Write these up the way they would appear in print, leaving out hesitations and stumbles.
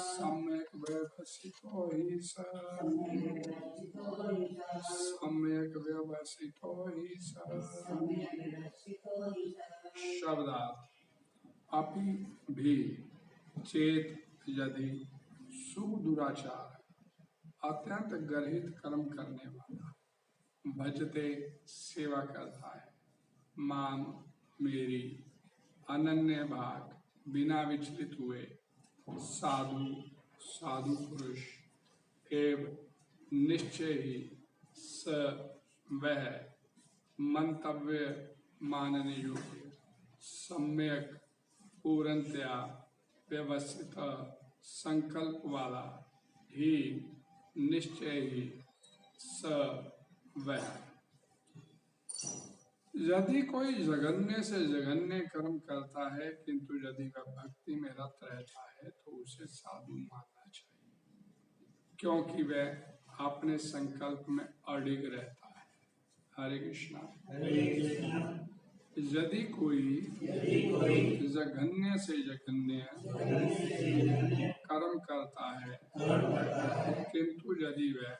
सम्यक व्यवसितो हि स सम्यक व्यवसितो हि स। शब्दार्थ अपि भी चेत यदि सुदुराचार अत्यंत गर्हित कर्म करने वाला भजते सेवा करता है मान मेरी अनन्य भाग बिना विचलित हुए साधु साधु पुरुष एवं निश्चय ही स वह मंतव्य मानने योग्य सम्यक पूर्णतया व्यवस्थित संकल्प वाला ही निश्चय ही स वह। यदि कोई जघन्य से जघन्य कर्म करता है किंतु यदि वह भक्ति में रत रहता है तो उसे साधु मानना चाहिए क्योंकि वह अपने संकल्प में अडिग रहता है। हरे कृष्णा। यदि कोई जघन्य से जघन्य कर्म करता है किंतु यदि वह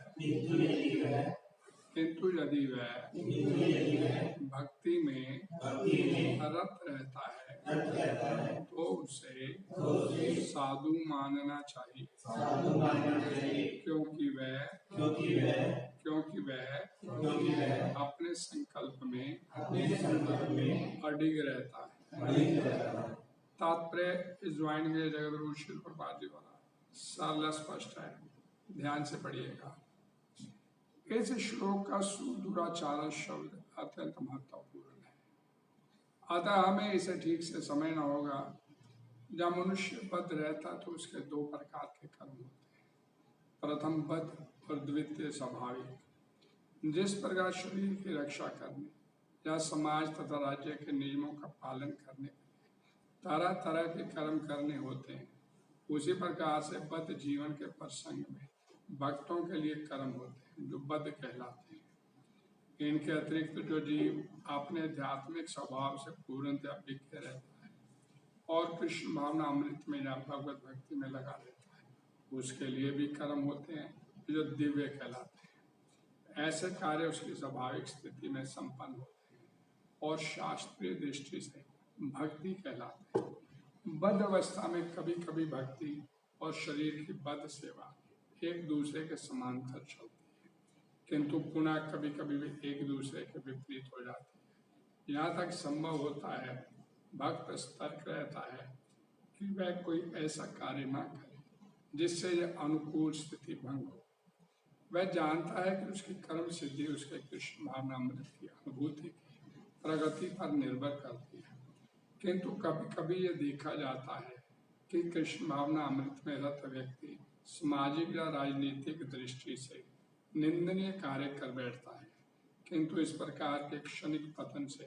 भक्ति में रत रहता है तो उसे साधु मानना चाहिए क्योंकि वह अपने संकल्प में अडिग रहता है। तात्पर्य इस ज्वाइन के जगतगुरु श्रील प्रभुपाद जी वाला सरल स्पष्ट है, ध्यान से पढ़िएगा। इस श्लोक का सुदुराचार शब्द अत्यंत महत्वपूर्ण है, अतः हमें इसे ठीक से समझना होगा। जब मनुष्य बद्ध रहता तो उसके दो प्रकार के कर्म होते हैं, प्रथम बद्ध और द्वितीय स्वाभाविक। जिस प्रकार शरीर की रक्षा करने या समाज तथा राज्य के नियमों का पालन करने के लिए तरह तरह के कर्म करने होते हैं, उसी प्रकार से बद्ध जीवन के प्रसंग में भक्तों के लिए कर्म होते हैं जो बद्ध कहलाते हैं। इनके अतिरिक्त जो जीव अपने आध्यात्मिक स्वभाव से पूर्णतः विज्ञ रहता है और कृष्ण भावना अमृत में या भगवत भक्ति में लगा रहता है, उसके लिए भी कर्म होते हैं जो दिव्य कहलाते हैं। ऐसे कार्य उसकी स्वाभाविक स्थिति में संपन्न होते हैं और शास्त्रीय दृष्टि से भक्ति कहलाते हैं। बद्ध अवस्था में कभी कभी भक्ति और शरीर की बद्ध सेवा एक दूसरे के समांतर चलती है, किंतु पुनः कभी कभी भी एक दूसरे के विपरीत हो जाती है। यहाँ तक संभव होता है भक्त सतर्क रहता है कि वह कोई ऐसा कार्य न करे जिससे यह अनुकूल स्थिति भंग हो। वह जानता है कि उसकी कर्म सिद्धि उसके कृष्ण भावनामृत की अनुभूति की प्रगति पर निर्भर करती है, किंतु कभी कभी यह देखा जाता है कि कृष्ण भावना अमृत में रत व्यक्ति सामाजिक या राजनीतिक दृष्टि से निंदनीय कार्य कर बैठता है, किंतु इस प्रकार के क्षणिक पतन से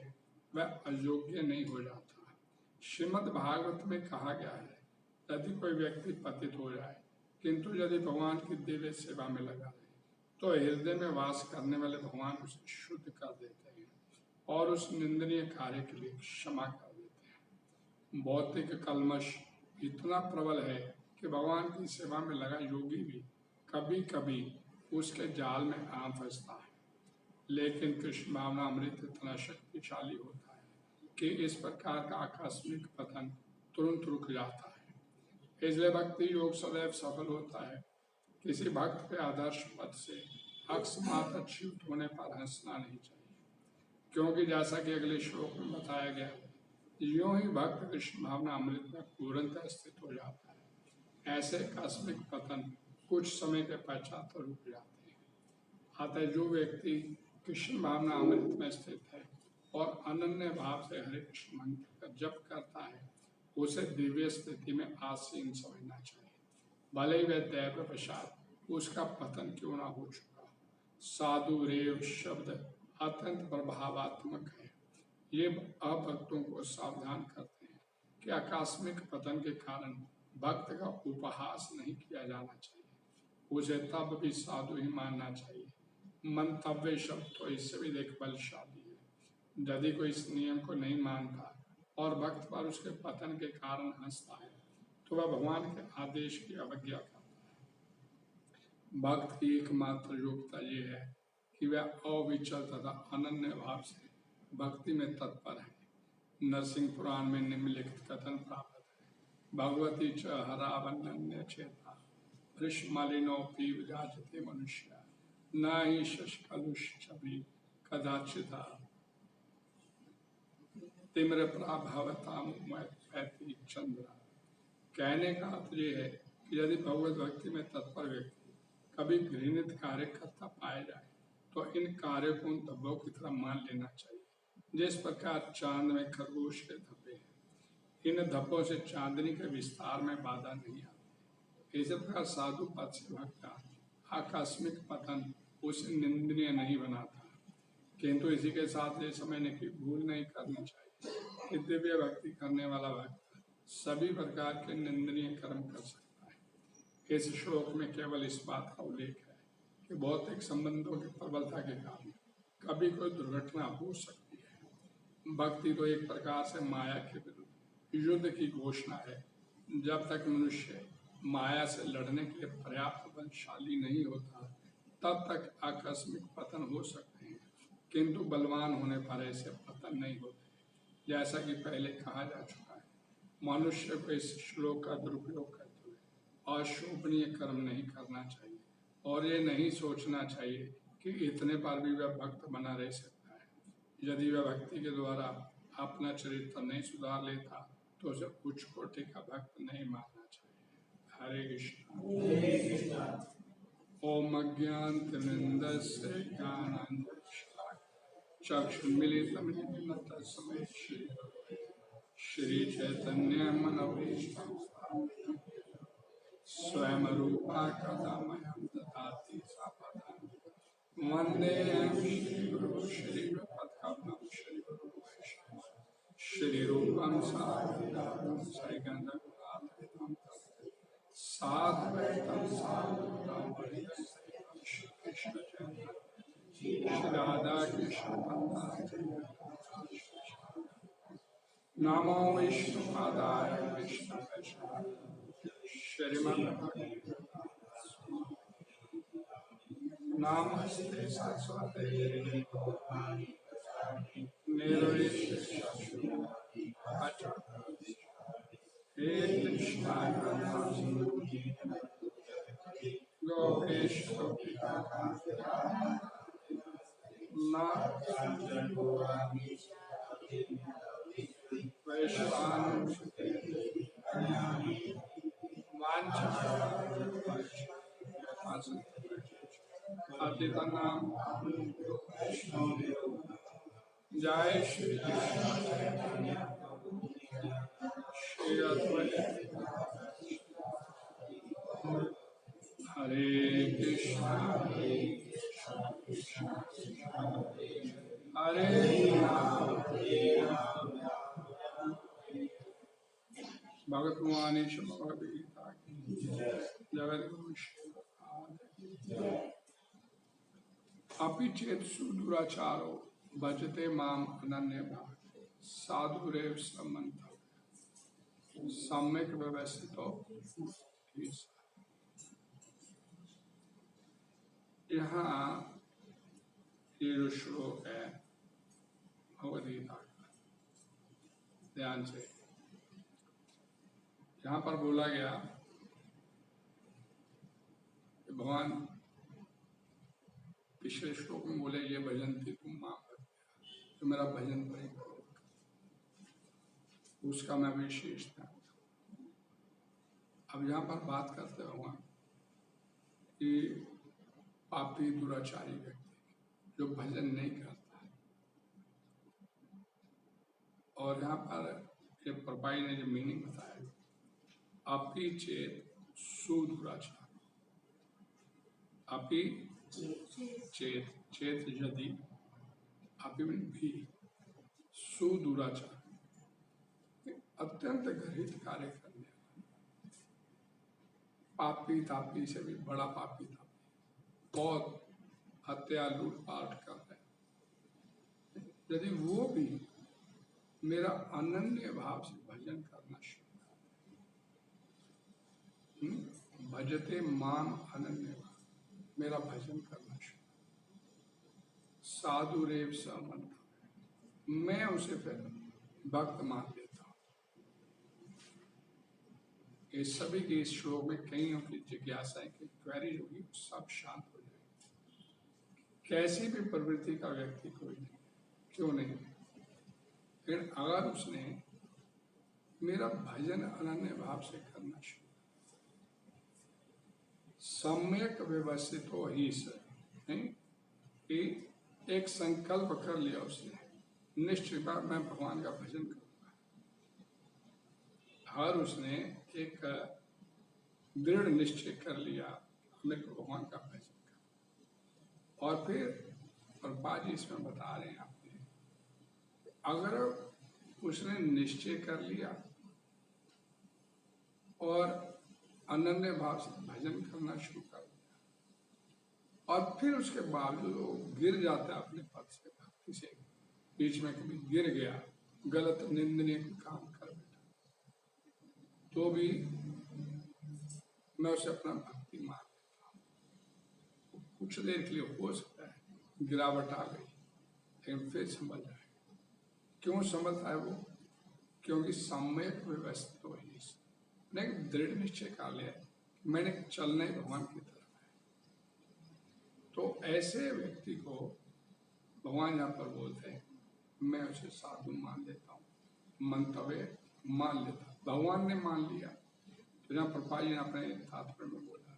वह अयोग्य नहीं हो जाता। श्रीमद् भागवत में कहा गया है, यदि कोई व्यक्ति पतित हो जाए किंतु यदि भगवान की दिव्य सेवा में लगा रहे तो हृदय में वास करने वाले भगवान उसे शुद्ध कर देते हैं और उस निंदनीय कार्य के लिए क्षमा कर देते हैं। भौतिक कलमश इतना प्रबल है कि भगवान की सेवा में लगा योगी भी कभी कभी उसके जाल में आ फंसता है, लेकिन कृष्ण भावना अमृत इतना शक्तिशाली होता है कि इस प्रकार का आकस्मिक पतन तुरंत रुक जाता है। इसलिए भक्ति योग सदैव सफल होता है। किसी भक्त के आदर्श पद से अकस्मात अच्युत होने पर हंसना नहीं चाहिए, क्योंकि जैसा कि अगले श्लोक में बताया गया है, यूं ही भक्त कृष्ण भावना अमृत में पूर्णतः स्थित हो जाता है। ऐसे आकस्मिक पतन कुछ समय के पश्चात रुक जाते हैं। अतः जो व्यक्ति कृष्ण भावना अमृत में स्थित है और अनन्य भाव से हरे कृष्ण मंत्र का जप करता है, उसे दिव्य स्थिति में आसीन समझना चाहिए, भले ही वह दैव पश्चात उसका पतन क्यों ना हो चुका। साधु रेव शब्द अत्यंत प्रभावात्मक है। ये अभक्तों को सावधान करते हैं कि आकस्मिक पतन के कारण भक्त का उपहास नहीं किया जाना चाहिए, उसे तब भी साधु ही मानना चाहिए। मंतव्य शब्द तो इससे भी देख बलशाली है। यदि कोई इस नियम को नहीं मानता और भक्त पर उसके पतन के कारण हंसता है तो वह भगवान के आदेश की अवज्ञा करता है। भक्त की एकमात्र योग्यता ये है कि वह अविचल तथा अनन्य भाव से भक्ति में तत्पर है। नरसिंह पुराण में निम्नलिखित कथन प्राप्त है। भगवती च हरावन्य चेता वृषमालिनोऽपि विराजते मनुष्य न हि शशकलुषभी कदाचिता तिम्र प्राभवताम पैती चंद्र। कहने का अर्थ ये है कि यदि भगवत भक्ति में तत्पर व्यक्ति कभी घृणित कार्य करता पाया जाए तो इन कार्यों को उन धब्बों की तरह मान लेना चाहिए जिस प्रकार चांद में खरगोश के धब्बे हैं। इन धब्बों से चांदनी के विस्तार में बाधा नहीं आती। इसी प्रकार साधु पद से भक्त आकस्मिक पतन उसे निंदनीय नहीं बनाता, किंतु इसी के साथ ये समझने की भूल नहीं करनी चाहिए कि दिव्य भक्ति करने वाला भक्त सभी प्रकार के निंदनीय कर्म कर सकता है। इस श्लोक में केवल इस बात का उल्लेख है कि भौतिक संबंधों की प्रबलता के कारण कभी कोई दुर्घटना हो सकती है। भक्ति तो एक प्रकार से माया के विरुद्ध युद्ध की घोषणा है। जब तक मनुष्य माया से लड़ने के लिए पर्याप्त बलशाली नहीं होता तब तक आकस्मिक पतन हो सकते हैं, किंतु बलवान होने पर ऐसे पतन नहीं होते। जैसा कि पहले कहा जा चुका है, मनुष्य को इस श्लोक का दुरुपयोग करते हुए अशोभनीय कर्म नहीं करना चाहिए और ये नहीं सोचना चाहिए कि इतने पर भी वह भक्त बना रह सकता है। यदि वह भक्ति के द्वारा अपना चरित्र नहीं सुधार लेता तो उसे उच्च कोटि का भक्त नहीं मानना चाहिए। हरे कृष्णा। ओम अज्ञानतिमिरन्दस्य ज्ञानाञ्जनशलाकया चक्षुर्मीलितं येन तस्मै श्री चैतन्य मनोभीष्टं स्वयं रूपा कदा मह्यं ददाति स्वपदान्तिकं। वन्देऽहं श्रीगुरुं श्रीयुतपदकमलं श्रीगुरुं वैष्णवं श्रीरूपं साग्रजातं सगणरघुनाथान्वितं साद्वैतं सावधूतं परिजनं श्रीकृष्ण श्री राधा कृष्ण नमो विष्णुपादाय कृष्णकेशवाय श्रीमद्भगवते नमस्ते सरस्वते देवी निर्विशेषशून्यवादी हे कृष्णा करुणा सिंधु गोपेश जय श्री कृष्ण श्री अद्वैत हरे कृष्णा हरे राम भगत मुआनी भगवद्गीता जगत गुरु अपि चेत सुदुराचारो भजते माम अनन्य भाव साधुरेव समन्त सम्यक व्यवस्थितो। यहाँ ये जो श्लोक है भगवद्गीता का, ध्यान से यहाँ पर बोला गया कि भगवान पिछले श्लोक में बोले ये भजन थी तुम मां तो मेरा भजन परिपूर्ण, उसका मैं विशेष ध्यान। अब यहाँ पर बात करते हुआ कि पापी दुराचारी व्यक्ति जो भजन नहीं करता है, और यहाँ पर ये प्रपाई ने जो मीनिंग बताया, अपि चेत सुदुराचार, अपि चेत, चेत यदि, अपि भी, सुदुराचार अत्यंत घृणित कार्य करने, पापी तापी से भी बड़ा पापी तापी, बहुत हत्या लूटपाट कर रहे, यदि वो भी मेरा अनन्य भाव से भजन करना शुरू कर, भजते माम अनन्य, मेरा भजन करना शुरू, साधु रेव समन, मैं उसे फिर भक्त मान लेता हूँ। ये सभी के इस श्लोक में कईयों की जिज्ञासाएं की क्वेरी होगी, सब शांत हो जाएगी। कैसी भी प्रवृत्ति का व्यक्ति कोई नहीं, क्यों नहीं, लेकिन अगर उसने मेरा भजन अनन्य भाव से करना शुरू, सम्यक व्यवस्थित हो ही सर, नहीं कि एक संकल्प कर लिया उसने, निश्चित बात मैं भगवान का भजन करूंगा, हर उसने एक दृढ़ निश्चय कर लिया मेरे को भगवान का भजन कर। और फिर प्रभुपाद जी इसमें बता रहे हैं आपने, अगर उसने निश्चय कर लिया और अनन्य भाव से भजन करना शुरू कर दिया, और फिर उसके बावजूद वो गिर जाता है अपने पद से, भक्ति से बीच में कभी गिर गया, गलत निंदनीय काम कर बैठा, तो भी मैं उसे अपना भक्ति मान लेता हूँ। कुछ देर के लिए हो सकता है गिरावट आ गई, लेकिन फिर संभल जाएगा। क्यों संभलता है वो? क्योंकि सम्यक व्यवस्थित हो ही, नहीं दृढ़ निश्चय कर लिया मैंने चलना ही भगवान की तरफ है। तो ऐसे व्यक्ति को भगवान यहाँ पर बोलते हैं मैं उसे साधु मान लेता हूँ, मंतव्य मान लेता हूँ। भगवान ने मान लिया, तो यहाँ प्रभुपाद जी ने अपने तात्पर्य में बोला,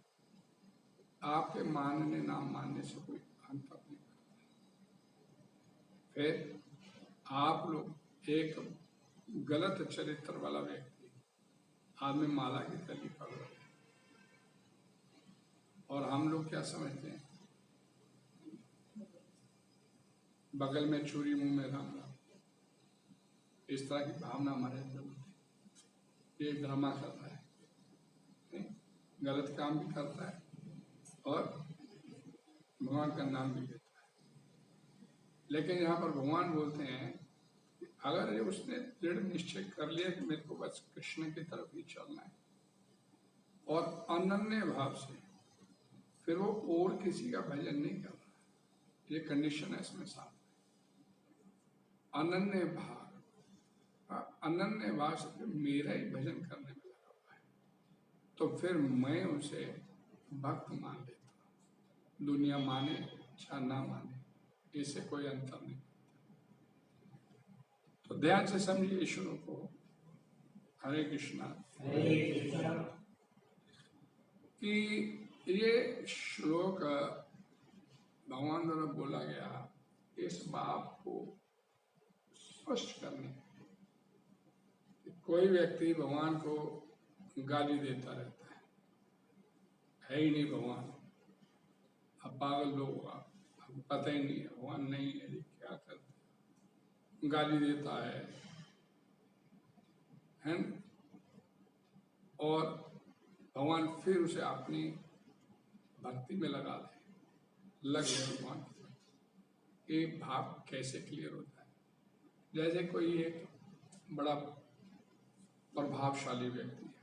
आपके मानने ना मानने से कोई अंतर नहीं करता। फिर आप लोग एक गलत चरित्र वाला व्यक्ति हाथ में माला की तली पड़ रहा है, और हम लोग क्या समझते हैं, बगल में चूड़ी मुंह में राम राम, इस तरह की भावना हमारे अंदर होती है। ये ड्रामा कर रहा है, नहीं? गलत काम भी करता है और भगवान का नाम भी लेता है। लेकिन यहाँ पर भगवान बोलते हैं अगर ये उसने दृढ़ निश्चय कर लिया कि मेरे को बस कृष्ण की तरफ ही चलना है और अनन्य भाव से, फिर वो और किसी का भजन नहीं कर रहा, ये कंडीशन है इसमें साथ। अनन्य भाव, अनन्य भाव से फिर मेरा ही भजन करने में लगा हुआ है, तो फिर मैं उसे भक्त मान लेता हूँ। दुनिया माने या ना माने, इससे कोई अंतर नहीं। तो ध्यान से समझिए ईश्वरों को। हरे कृष्णा। कि ये श्लोक भगवान द्वारा बोला गया इस बात को स्पष्ट करने, कोई व्यक्ति भगवान को गाली देता रहता है ही नहीं भगवान, अब पागल लोग, अब पता ही नहीं है भगवान नहीं है, क्या करते, गाली देता है और भगवान फिर उसे अपनी भक्ति में लगा दे, लग गया भगवान की। ये भाव कैसे क्लियर होता है? जैसे कोई एक बड़ा प्रभावशाली व्यक्ति है,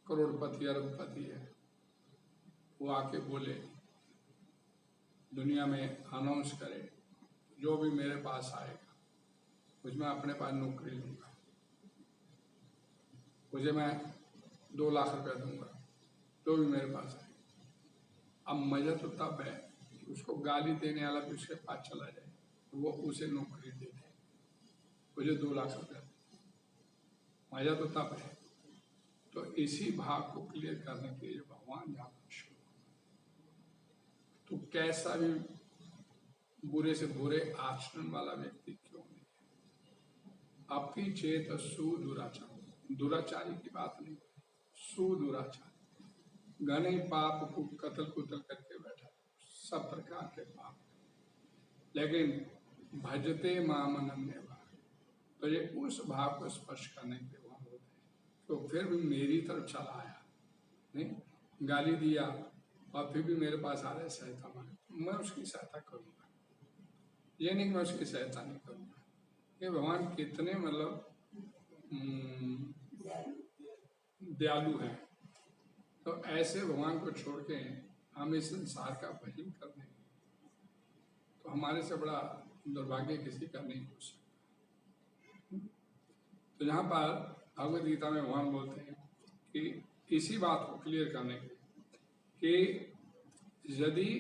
करोड़पति अरबपति है, वो आके बोले, दुनिया में अनाउंस करे, जो भी मेरे पास आएगा मुझे मैं अपने पास नौकरी लूंगा, मुझे मैं 2 लाख रुपया दूंगा, जो भी मेरे पास आएगा। अब मजा तो तब है कि उसको गाली देने वाला भी उसके पास चला जाए, वो उसे नौकरी दे दे, मुझे 2 लाख रुपया, मजा तो तब है। तो इसी भाव को क्लियर करने के लिए भगवान जहाँ पर शुरू, तो कैसा भी बुरे से बुरे आचरण वाला व्यक्ति क्यों नहीं है, आपकी चेत सुदुराचार, दुराचारी की बात नहीं, सुदुराचारी, घने पाप को कतल कुतल करके बैठा, सब प्रकार के पाप, लेकिन भजते माम अनन्य भाव, तो ये उस भाव को स्पर्श करने के लिए वहां होते हैं। तो फिर भी मेरी तरफ चला आया, नहीं गाली दिया और फिर भी मेरे पास आ रहे सहायता मांगे, मैं उसकी सहायता करूंगा, ये नहीं मैं उसकी सहायता नहीं करूंगा। ये भगवान कितने मतलब दयालु हैं, तो ऐसे भगवान को छोड़ के हम इस संसार का भजन कर देंगे तो हमारे से बड़ा दुर्भाग्य किसी का नहीं हो सकता। तो यहाँ पर भगवद गीता में भगवान बोलते हैं कि इसी बात को क्लियर करने के लिए कि यदि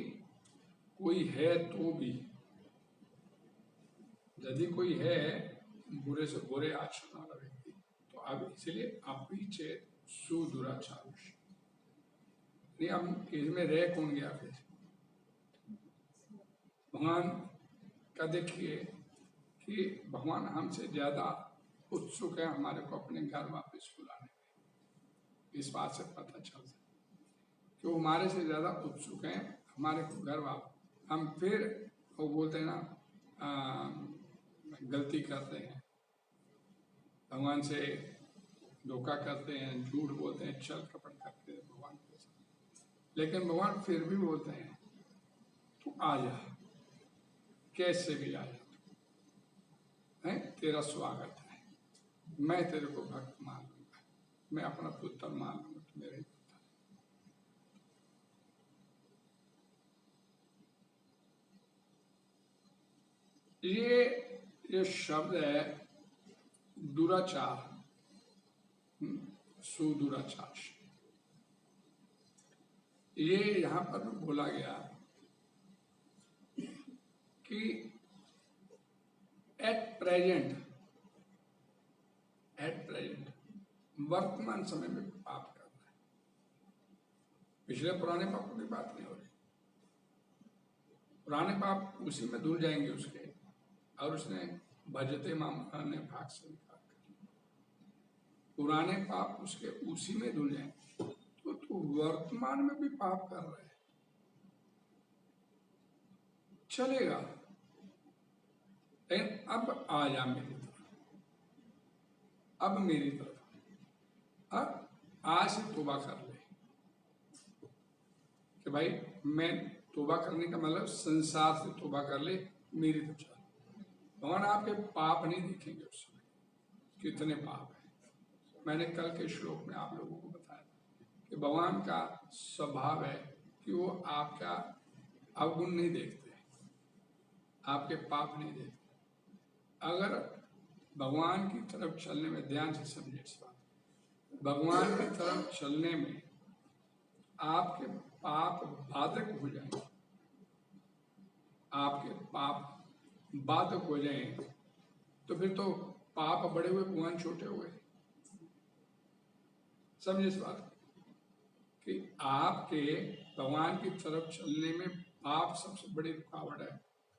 कोई है तो भी, यदि कोई है बुरे से बुरे आचरण वाला व्यक्ति, तो अब इसलिए अपीछे सुदुराचार, नहीं अब इसमें रह कौन गया फिर? भगवान का देखिए कि भगवान हमसे ज्यादा उत्सुक है हमारे को अपने घर वापस बुलाने में। इस बात से पता चलता है कि वो हमारे से ज्यादा उत्सुक हैं हमारे को घर वापस। हम फिर वो बोलते हैं ना गलती करते हैं, भगवान से धोखा करते हैं, झूठ बोलते हैं, छल कपट करते हैं भगवान के साथ, लेकिन भगवान फिर भी बोलते हैं तू आ जा, कैसे भी आ जा, तेरा स्वागत है, मैं तेरे को भक्त मान लूंगा, मैं अपना पुत्र मान लूंगा, तू मेरे पुत्र। ये शब्द है दुराचार, सुदुराचार। ये यहां पर बोला गया कि एट प्रेजेंट वर्तमान समय में पाप कर रहा है। पिछले पुराने पापों की बात नहीं हो रही, पुराने पाप उसी में धुल जाएंगे उसके, और उसने भजते मामा ने भाग स्वीकार कर, पुराने पाप उसके उसी में धुल जाएंगे। तो तू वर्तमान में भी पाप कर रहा है, चलेगा, लेकिन अब आ जा मेरी तरफ, अब मेरी तरफ, अब आज से तौबा कर ले कि भाई मैं तौबा करने का मतलब संसार से तौबा कर ले, मेरी तरफ चल। भगवान आपके पाप नहीं देखेंगे उस समय, कितने पाप है। मैंने कल के श्लोक में आप लोगों को बताया कि भगवान का स्वभाव है कि वो आपका अवगुण नहीं देखते, आपके पाप नहीं देखते। अगर भगवान की तरफ चलने में, ध्यान से समझिए इस बात, भगवान की तरफ चलने में आपके पाप बाधक हो जाएंगे, आपके पाप बाधक हो जाएंगे, तो फिर तो पाप बड़े हुए भगवान छोटे हुए। समझिए इस बात कि आपके भगवान की तरफ चलने में पाप सबसे बड़ी रुकावट है,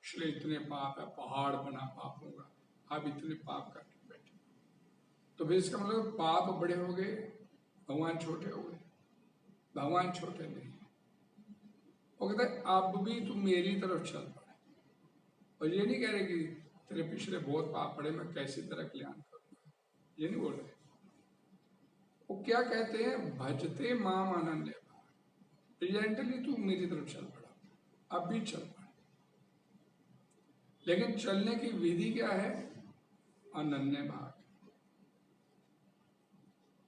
इसलिए इतने पाप है, पहाड़ बना पाप होगा, आप इतने पाप करके बैठे। तो फिर इसका मतलब पाप बड़े हो गए, भगवान छोटे हो गए। भगवान छोटे नहीं, वो कहते हैं अब भी तुम मेरी तरफ चल पड़े, और ये नहीं कह रहे कि तेरे पिछले बहुत पाप पड़े, मैं कैसी तरह कल्याण करूंगा, ये नहीं बोल रहे। वो क्या कहते हैं, भजते माम अनन्य भाव, प्रेजेंटली तू मेरी तरफ चल पड़ा, अब भी चल पड़ा, लेकिन चलने की विधि क्या है, अनन्य भाव।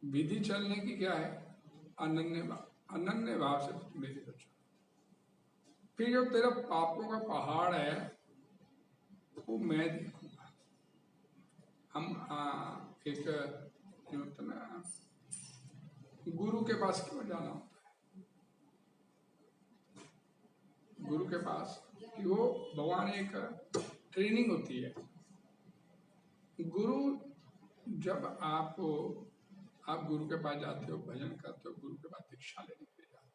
विधि चलने की क्या है, अनन्य भाव, अनन्य भाव से मेरी तरफ चल। फिर जो तेरा पापों का पहाड़ है वो मैं देखूंगा। हम एक होता ना, गुरु के पास क्यों जाना होता है, गुरु के पास कि वो भगवान एक ट्रेनिंग होती है। गुरु जब आप गुरु के पास जाते हो, भजन करते हो, गुरु के पास दीक्षा लेने के लिए जाते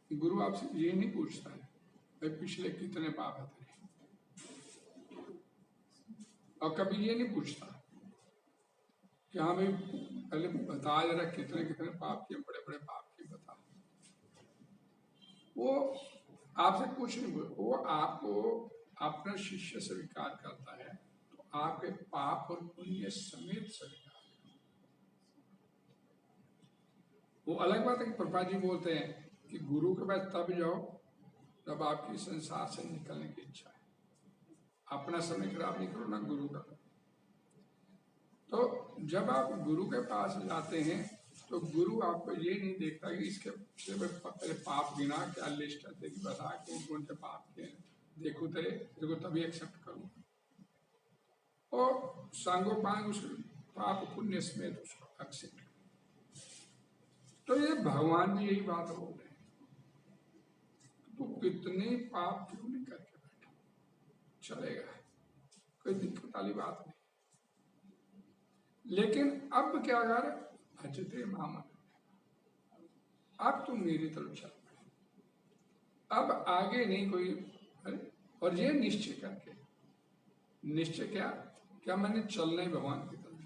हो, गुरु आपसे ये नहीं पूछता है भाई पिछले कितने पाप है तेरे, और कभी ये नहीं पूछता कि हाँ भाई पहले बता जरा कितने कितने पाप किए, बड़े बड़े पाप किए बता। वो आपसे कुछ नहीं बोले, वो आपको अपना शिष्य स्वीकार करता है तो आपके पाप और पुण्य समेत स्वीकार। वो अलग बात है कि प्रभुपाद जी बोलते हैं कि गुरु के पास तब जाओ जब आपकी संसार से निकलने की इच्छा है, अपना समय खराब नहीं करो ना गुरु का। तो जब आप गुरु के पास जाते हैं तो गुरु आपको ये नहीं देखता कि इसके पहले पाप गिना, क्या लिस्ट है तेरी बता, कौन कौन से पाप किए, देखो तेरे को तभी एक्सेप्ट करूँ। और सांगोपांग उस पाप पुण्य समेत उसको एक्सेप्ट। तो ये भगवान भी यही बात बोल रहे हैं, तो कितने पाप क्यों नहीं करके बैठा, चलेगा, कोई दिक्कत वाली बात नहीं। लेकिन अब क्या कर, भजते मामा, अब तुम मेरी तरफ चल पड़े, अब आगे नहीं कोई। अरे, और ये निश्चय करके, निश्चय क्या क्या मैंने चलना ही भगवान की तरफ,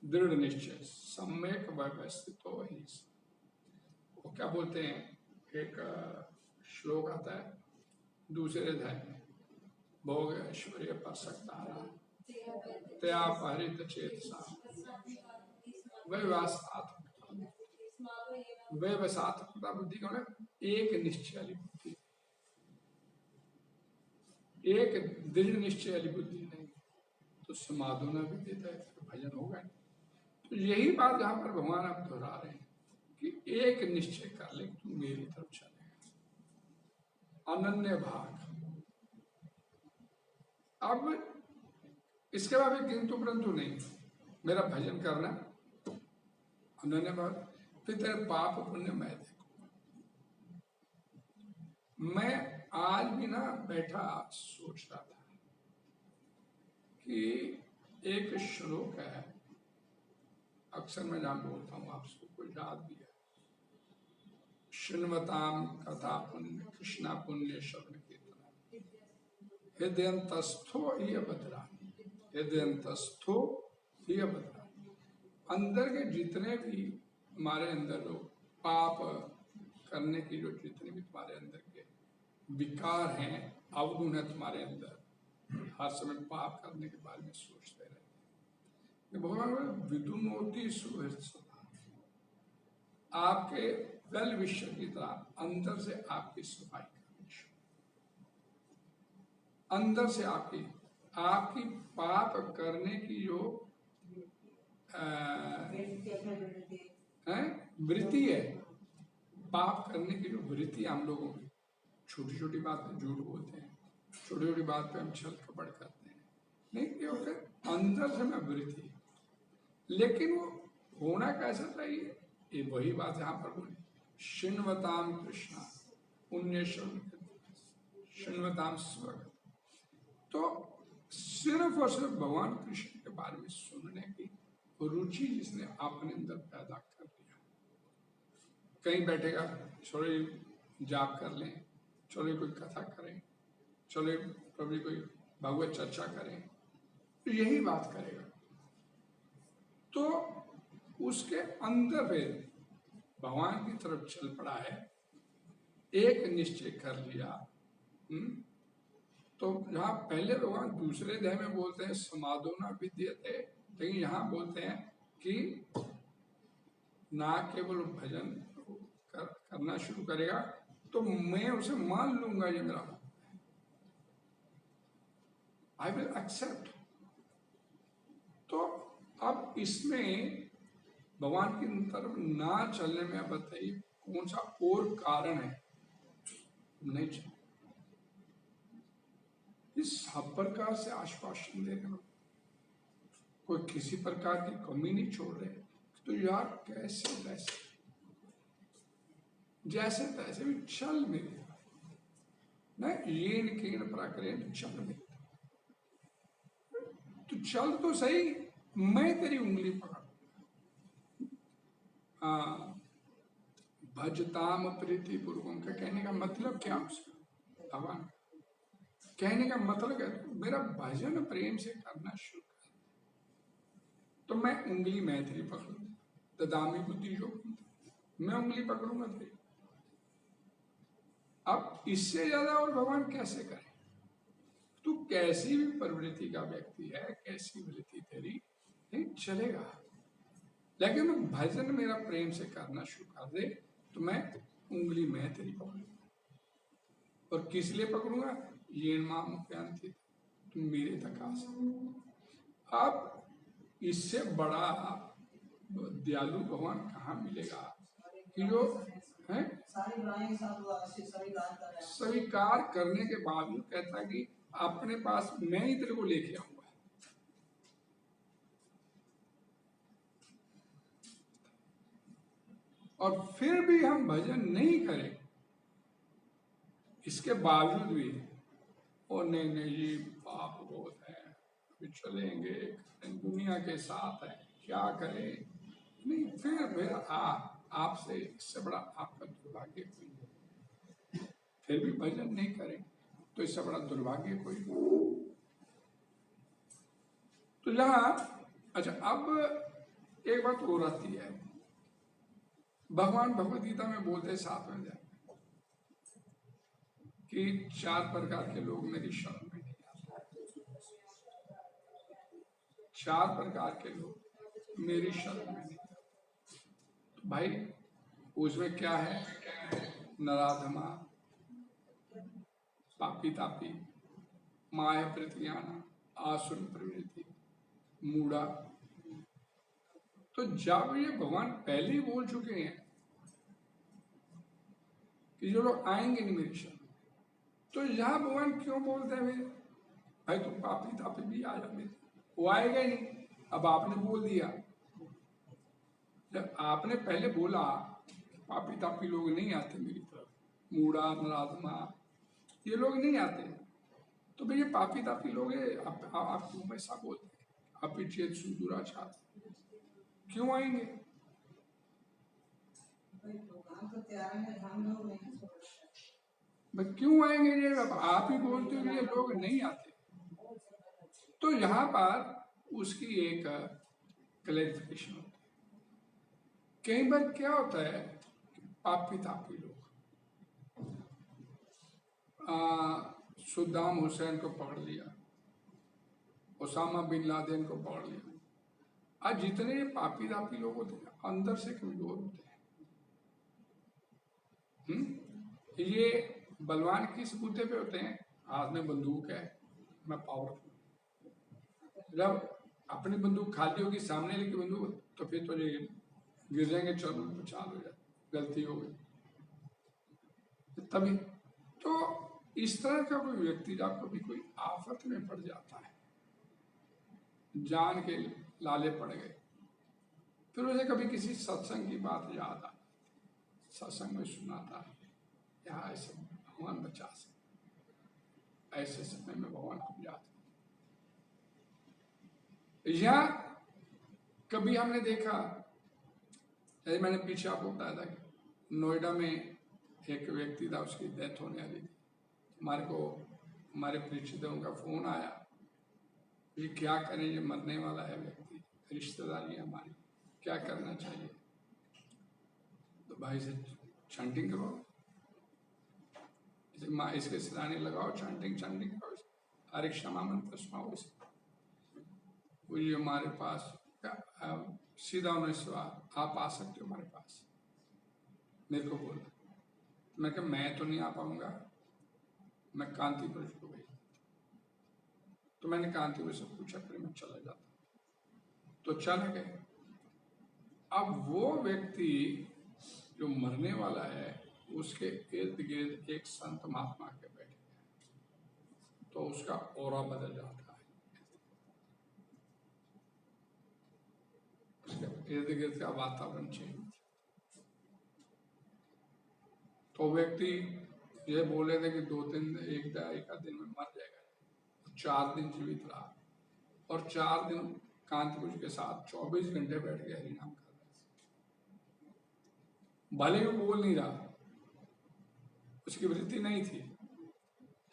दृढ़ निश्चय, सम्यक व्यवस्थित हो ही। वो क्या बोलते हैं, एक श्लोक आता है दूसरे अध्याय में, भोग ऐश्वर्य पर सकता त्या परित चेतसा व्यवसात्मकता बुद्धि का एक निश्चय वाली बुद्धि, एक दृढ़ निश्चय वाली बुद्धि नहीं, तो समाधोना भी देता है, तो भजन होगा नहीं। तो यही बात यहाँ पर भगवान आप दोहरा रहे हैं कि एक निश्चय कर ले, तू मेरी तरफ चलेगा, अनन्य भाग। अब इसके बाद भी किंतु परंतु नहीं, मेरा भजन करना अनन्य भाग, फिर तेरे पाप पुण्य मैं देखूंगा। मैं आज भी ना बैठा सोच रहा था कि एक श्लोक है, अक्सर मैं जहां बोलता हूं आप सबको याद भी है, शृण्वताम कथा पुण्य कृष्णा पुण्य श्रवण कीर्तन हृदयंतस्थो ही अभद्रा, हृदयंतस्थो ही अभद्रा। अंदर के जितने भी हमारे अंदर लोग पाप करने की, जो जितने भी तुम्हारे अंदर के विकार हैं, अवगुण है तुम्हारे अंदर, हर समय पाप करने के बारे में सोचते रहते हैं। भगवान विदुनोति सुहृद सदा, आपके वेल विशर की तरह अंदर से आपकी सफाई करनी, अंदर से आपकी आपकी पाप करने की जो वृत्ति है, पाप करने की जो वृत्ति हम लोगों की, छोटी छोटी बात पे झूठ बोलते हैं, छोटी छोटी बात पे हम छल कपट करते हैं, नहीं क्योंकि अंदर से मैं वृत्ति, लेकिन वो होना कैसा चाहिए, ये वही बात यहाँ पर बोली, शृण्वताम कृष्णा पुण्य शृण्वताम स्वर्ग। तो सिर्फ और सिर्फ भगवान कृष्ण के बारे में सुनने की रुचि जिसने अपने अंदर पैदा कर दिया, कहीं बैठेगा चलो जाप कर लें, चलो कोई कथा करें, चलो प्रभु कोई भगवत चर्चा करें, तो यही बात करेगा। तो उसके अंदर पे भगवान की तरफ चल पड़ा है, एक निश्चय कर लिया। तो यहाँ पहले भगवान दूसरे अध्याय में बोलते हैं समाधोना विद्यते, लेकिन यहाँ बोलते हैं कि ना केवल भजन करना शुरू करेगा तो मैं उसे मान लूंगा, ये मेरा आई विल एक्सेप्ट। तो अब इसमें भगवान की तरफ ना चलने में आप बताइए कौन सा और कारण है, नहीं चल, इस सब प्रकार से आश्वासन दे रहे, कोई किसी प्रकार की कमी नहीं छोड़ रहे, तो यार कैसे वैसे जैसे तैसे भी चल मेरे न येन केन प्रकरण चल मेरे, तो चल तो सही, मैं तेरी उंगली पकड़, भजताम प्रीति पूर्वम का कहने का मतलब क्या, उसका भगवान कहने का मतलब है मेरा भजन प्रेम से करना शुरू कर, तो मैं उंगली मैं तेरी पकड़ूंगा, ददामी बुद्धि जो मैं उंगली पकड़ूंगा तेरी। अब इससे ज्यादा और भगवान कैसे करे, तू कैसी भी प्रवृत्ति का व्यक्ति है, कैसी वृत्ति तेरी, नहीं चलेगा, लेकिन भजन मेरा प्रेम से करना शुरू कर दे तो मैं उंगली मैं तेरी पकड़ूंगा। और किस लिए पकड़ूंगा, ये माम तुम मेरे तक आ सको। अब इससे बड़ा दयालु भगवान कहाँ मिलेगा कि जो है स्वीकार करने के बावजूद कहता है कि अपने पास मैं ही तेरे को लेके आऊंगा। और फिर भी हम भजन नहीं करें, इसके बावजूद भी और नहीं जी पाप बहुत है, अभी चलेंगे दुनिया के साथ है, क्या करें, नहीं फिर आपसे इससे बड़ा आपका दुर्भाग्य कोई नहीं। फिर भी भजन नहीं करें तो इससे बड़ा दुर्भाग्य कोई नहीं। तो यहाँ अच्छा, अब एक बात और आती है, भगवान भगवद गीता में बोलते हैं 7वें अध्याय कि 4 प्रकार के लोग मेरी शरण में नहीं आते। 4 प्रकार के लोग मेरी शरण में नहीं आते। तो भाई उसमें क्या है? नराधमा, पापी तापी, माया प्रतिज्ञाना, आसुर प्रवृत्ति, मूढ़ा। तो जब ये भगवान पहले ही बोल चुके हैं कि जो लोग आएंगे नहीं मेरी शरण, तो यहां भगवान क्यों बोलते हैं भाई तुम पापी तापी भी आ जा मेरे? वो आएगा ही नहीं। अब आपने बोल दिया, जब आपने पहले बोला पापी तापी लोग नहीं आते मेरी तरफ, मूढ़ा नराधमा ये लोग नहीं आते, तो भैया पापी तापी लोग आप क्यों ऐसा बोलते हैं? अपिचेत सुदूराचार क्यों आएंगे? क्यों आएंगे? ये आप ही बोलते हो ये लोग नहीं आते। तो यहाँ पर उसकी एक क्लैरिफिकेशन होती है। कई बार क्या होता है, पापी तापी लोग सद्दाम हुसैन को पकड़ लिया, ओसामा बिन लादेन को पकड़ लिया। आज जितने ये पापी तापी लोग होते हैं अंदर से कमजोर होते हैं। ये बलवान किस बूते पे होते हैं? हाथ में बंदूक है, मैं पावरफुल। जब अपनी बंदूक खाली होगी, सामने लेके बंदूक, तो फिर तो ये गिर जाएंगे, चलो तो चाल हो जाए, गलती हो गई तभी। तो इस तरह का कोई व्यक्ति जब कभी कोई आफत में पड़ जाता है, जान के लाले पड़ गए, फिर उसे कभी किसी सत्संग की बात याद आ, सत्संग में सुना था यहाँ ऐसे भगवान बचा सकते, ऐसे समय में भगवान हम याद। या कभी हमने देखा, जैसे मैंने पीछे आपको बताया था कि नोएडा में एक व्यक्ति था, उसकी डेथ होने वाली थी। हमारे परिचितों का फोन आया, ये क्या करें, ये मरने वाला है व्यक्ति, रिश्तेदारी है हमारी, क्या करना चाहिए? तो भाई से चैंटिंग करो, इसके सिराने लगाओ, चैंटिंग करो, हरे क्षमा मंत्र सुनाओ। वो ये हमारे पास सीधा उन्हें सवाल, आप आ सकते हो हमारे पास? मेरे को बोला, मैं कहा मैं तो नहीं आ पाऊंगा, मैं कांतिपुर को गई। तो मैंने कांतिपुर से पूछा, फिर मैं चला जाता, तो चल गए। अब वो व्यक्ति जो मरने वाला है, उसके इर्द गिर्द एक संत महात्मा के बैठे हैं, तो उसका ऑरा बदल जाता है, उसके इर्द गिर्द का वातावरण चेंज। तो व्यक्ति ये बोले थे कि 2-3 एक दिन में मर जाएगा, 4 दिन जीवित रहा, और 4 दिन कांतिपुर के साथ 24 घंटे बैठ के हरिनाम कर रहे। भले वो बोल नहीं रहा, उसकी वृत्ति नहीं थी,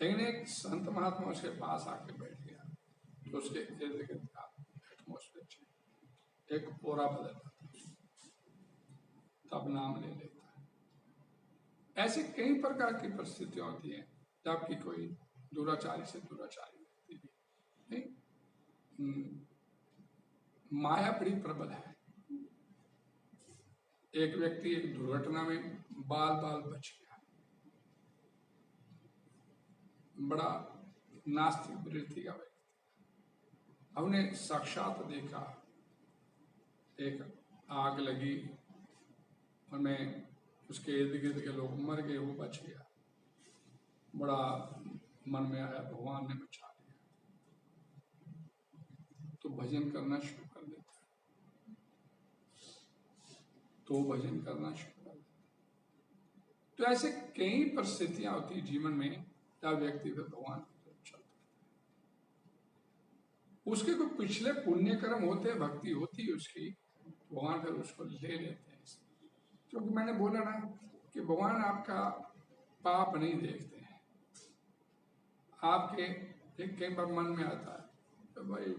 लेकिन एक संत महात्मा उसके पास आके बैठ गया, तो उसके इर्द गिर्द का एटमोस्फेयर चेंज, एक ओरा बदल जाता, तब नाम ले लेता है। ऐसी कई प्रकार की परिस्थितियां होती हैं जबकि कोई दुराचारी से दुराचारी व्यक्ति भी नहीं, माया बड़ी प्रबल है। एक व्यक्ति एक दुर्घटना में बाल बच गया, बड़ा नास्तिक वृत्ति का व्यक्ति, हमने साक्षात देखा एक आग लगी और मैं उसके इर्द गिर्द के लोग मर गए, वो बच गया। बड़ा मन में आया, भगवान ने बचा लिया, तो भजन करना शुरू कर देता है, तो भजन करना शुरू कर देता है। तो ऐसे कई परिस्थितियां होती है जीवन में जब व्यक्ति फिर भगवान की तरफ चलता है। उसके कोई पिछले पुण्य कर्म होते हैं, भक्ति होती है उसकी, भगवान फिर उसको ले लेते हैं। क्योंकि मैंने बोला ना कि भगवान आपका पाप नहीं देखते हैं। आपके एक कई बार मन में आता है तो भाई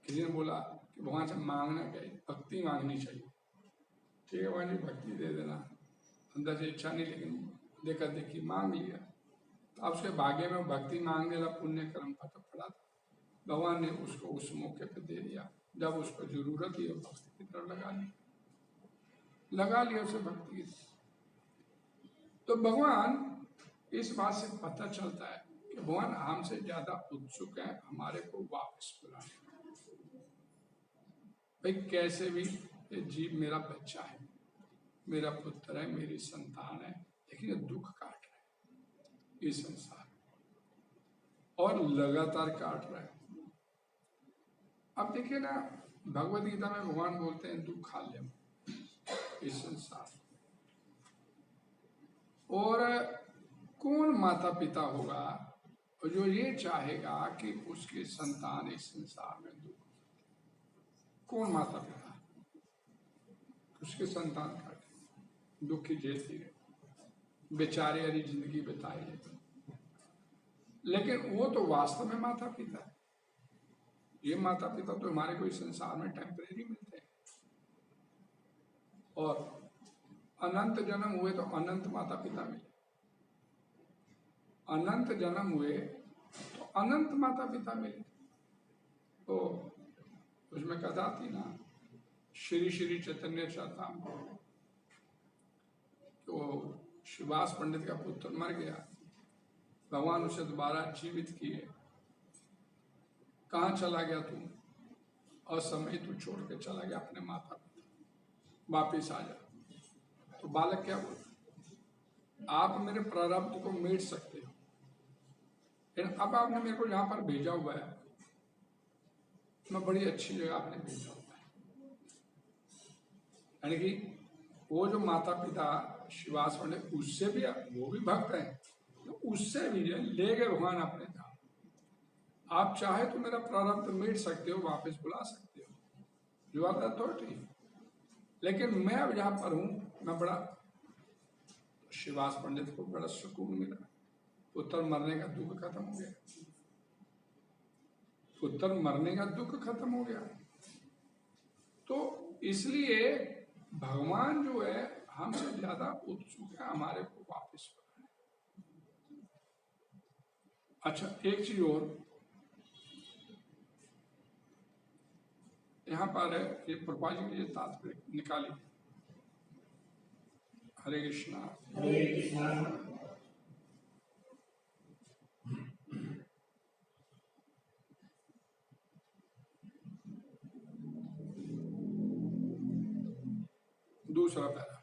किसी ने बोला कि भगवान से मांगना चाहिए, भक्ति मांगनी चाहिए। ठीक है भगवान जी भक्ति दे देना, अंदर से इच्छा नहीं, लेकिन देखा देखी मांग लिया, तो अब उसके भाग्य में भक्ति मांगने वाला पुण्य कर्म पता पड़ा था। भगवान ने उसको उस मौके पे दे दिया जब उसको जरूरत ही, भक्ति की तरफ लगा लिया उसे भक्ति की। तो भगवान इस बात से पता चलता है कि भगवान हमसे ज्यादा उत्सुक है हमारे को वापस बुलाने। भाई कैसे भी ये जीव मेरा बच्चा है, मेरा पुत्र है, मेरी संतान है, लेकिन ये दुख काट रहा है इस संसार और लगातार काट रहा है। अब देखिए ना, भगवद गीता में भगवान बोलते हैं दुख खा ले इस संसार। और कौन माता पिता होगा और जो ये चाहेगा कि उसकी संतान इस संसार में दुख? कौन माता पिता उसके संतान काटे, दुख की झेलती रहे, बेचारे वाली जिंदगी बिताई है। लेकिन वो तो वास्तव में माता पिता है। ये माता पिता तो हमारे को इस संसार में टेम्परेरी मिलते हैं, और अनंत जन्म हुए तो अनंत माता पिता मिले, अनंत जन्म हुए तो अनंत माता पिता मिले। तो उसमें कथा थी ना, श्री श्री चैतन्य चरितामृत, तो शिवास पंडित का पुत्र मर गया, भगवान उसे दोबारा जीवित किए। कहाँ चला गया तू? असमय तू छोड़ के चला गया अपने माता पिता, वापिस आ जा। तो बालक क्या बोलता, आप मेरे प्रारब्ध को मेट सकते हो, लेकिन अब आपने मेरे को यहाँ पर भेजा हुआ है, मैं बड़ी अच्छी जगह आपने भेजा हुआ है। यानी कि वो जो माता पिता शिवास पंडित, उससे भी वो भी भक्त हैं, तो उससे भी ले गए भगवान अपने धाम। आप चाहे तो मेरा प्रारब्ध मेट सकते हो, वापस बुला सकते हो, यू आर द अथॉरिटी। लेकिन मैं अब जहाँ पर हूँ, मैं बड़ा, शिवास पंडित को बड़ा सुकून मिला, पुत्र मरने का दुख खत्म हो गया, पुत्र मरने का दुख खत्म हो गया। तो इसलिए भगवान जो है हमसे ज्यादा उत्सुक है हमारे को वापस बुलाने। अच्छा एक चीज और यहाँ पर है, ये प्रभुपाद जी के लिए तात्पर्य निकाली। हरे कृष्णा हरे कृष्णा। दूसरा पैरा,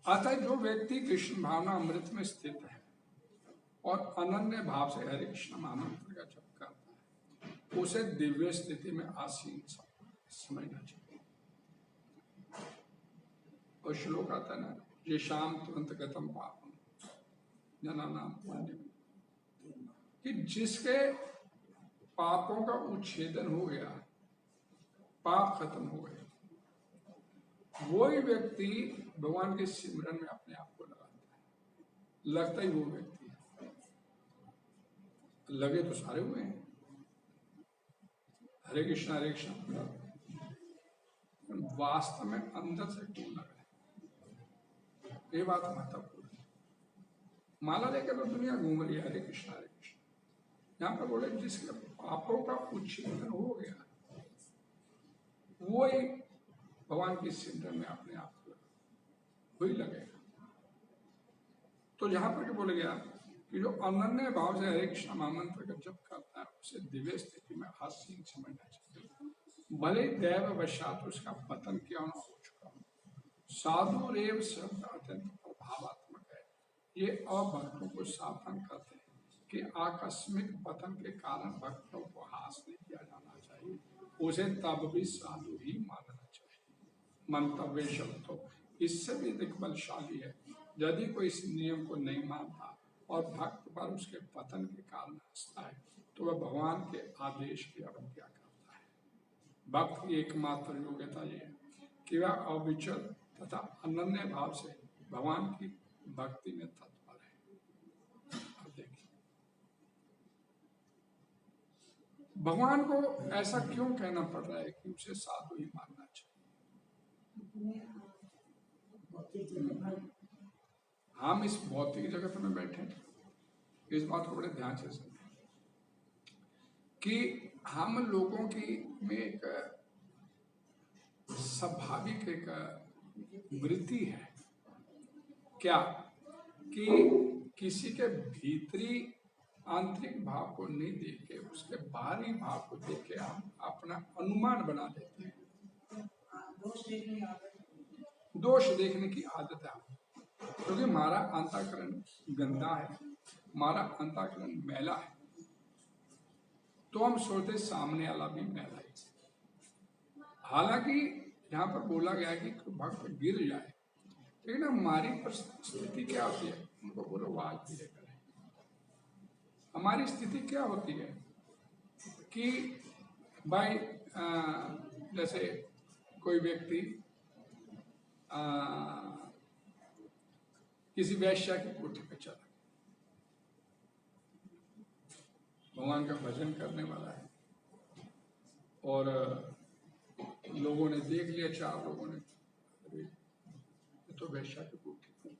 अतः जो व्यक्ति कृष्ण भावना अमृत में स्थित है और अनन्य भाव से हरे कृष्ण महामंत्र का जप करता है, उसे दिव्य स्थिति में आसीन समझना चाहिए। और श्लोक आता है ना, ये शाम तुरंत गतम पापम जना नाम पुण्य, कि जिसके पापों का उच्छेदन हो गया, पाप खत्म हो गए, वही व्यक्ति भगवान के सिमरन में अपने आप को लगाता है। लगता ही वो व्यक्ति है, लगे तो सारे हुए हैं, हरे कृष्णा वास्तव में अंदर से क्यों लगा है, ये बात महत्वपूर्ण है। माला लेकर तो दुनिया घूम रही है हरे कृष्णा, यहाँ पर बोले जिसके पापों का उच्छेदन हो गया, वो ही भगवान की सिमरन में अपने आप को वही लगेगा। तो जहां पर बोला गया कि जो अनन्य भाव से हरे कृष्ण महामंत्र का जप करता है, उसे दिव्य स्थिति में आसीन समझना चाहिए। भले दैव वशात उसका पतन क्यों न हो चुका हो। साधु रेव शब्द अत्यंत प्रभावात्मक है। ये अभक्तों को सावधान करते हैं कि आकस्मिक पतन के कारण भक्तों को हास नहीं किया जाना चाहिए, उसे तब भी साधु ही मानना चाहिए। मंतव्य शब्द तो इससे भी अधिक बलशाली है। यदि कोई इस नियम को नहीं मानता और भक्त पर उसके पतन के कारण हंसता है तो वह भगवान के आदेश की अवज्ञा करता है। भक्त की एकमात्र योग्यता यह है कि वह अविचल तथा अनन्य भाव से भगवान की भक्ति में तत्पर है। अब देखिए भगवान को ऐसा क्यों कहना पड़ रहा है कि उसे साधु ही मानना चाहिए। हम इस भौतिक जगत में बैठे, इस बात को बड़े ध्यान से सुने कि हम लोगों की में एक स्वाभाविक एक वृत्ति है क्या कि किसी के भीतरी आंतरिक भाव को नहीं देख के उसके बाहरी भाव को देख के हम अपना अनुमान बना लेते हैं। दोष देखने की आदत है, क्योंकि हमारा अंतःकरण गंदा है, हमारा अंतःकरण मैला है, तो हम सोचते सामने वाला भी मैला है। हालांकि यहाँ पर बोला गया कि भक्त गिर जाए, लेकिन हमारी स्थिति क्या होती है, उनको बोलो आवाज धीरे करें। हमारी स्थिति क्या होती है कि भाई जैसे कोई व्यक्ति किसी वैश्या की कोठी पे चला, भगवान का भजन करने वाला है और लोगों ने देख लिया, 4 लोगों ने, तो वैश्या की कोठी,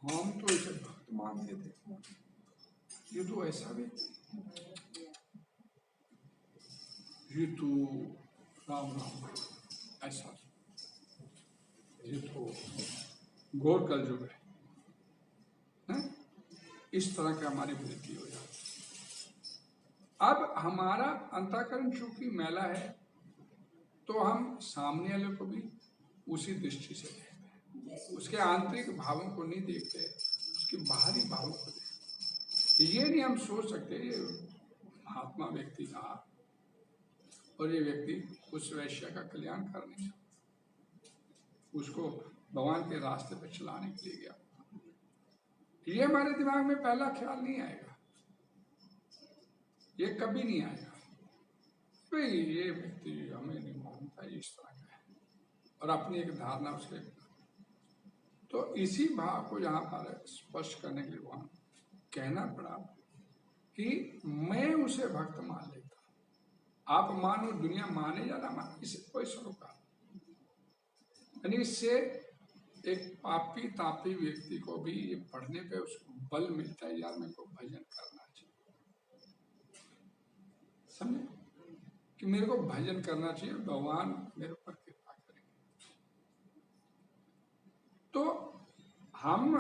हम तो इसे भक्त मानते थे, ये तो ऐसा भी, ये तो राम राम ऐसा, ये तो घोर कलयुग है। इस तरह की हमारी वृत्ति हो जाती। अब हमारा अंतःकरण चूंकि मैला है तो हम सामने वाले को भी उसी दृष्टि से देखते हैं, उसके आंतरिक भावों को नहीं देखते, उसके बाहरी भावों को देखते। ये नहीं हम सोच सकते ये महात्मा व्यक्ति था और ये व्यक्ति उस वैश्य का कल्याण करने, उसको भगवान के रास्ते पर चलाने के लिए गया, ये हमारे दिमाग में पहला ख्याल नहीं आएगा, ये कभी नहीं आएगा भाई ये व्यक्ति हमें नहीं मानता, इस तरह का है, और अपनी एक धारणा उसके। तो इसी भाव को यहाँ पर स्पष्ट करने के लिए वहां कहना पड़ा कि मैं उसे भक्त मान लेता, आप मानो दुनिया माने या ना माने, इससे कोई सरोकार। यानी इससे एक पापी तापी व्यक्ति को भी ये पढ़ने पे उसको बल मिलता है, यार मेरे को भजन करना चाहिए, समझे कि मेरे को भजन करना चाहिए, भगवान मेरे ऊपर कृपा करेंगे। तो हम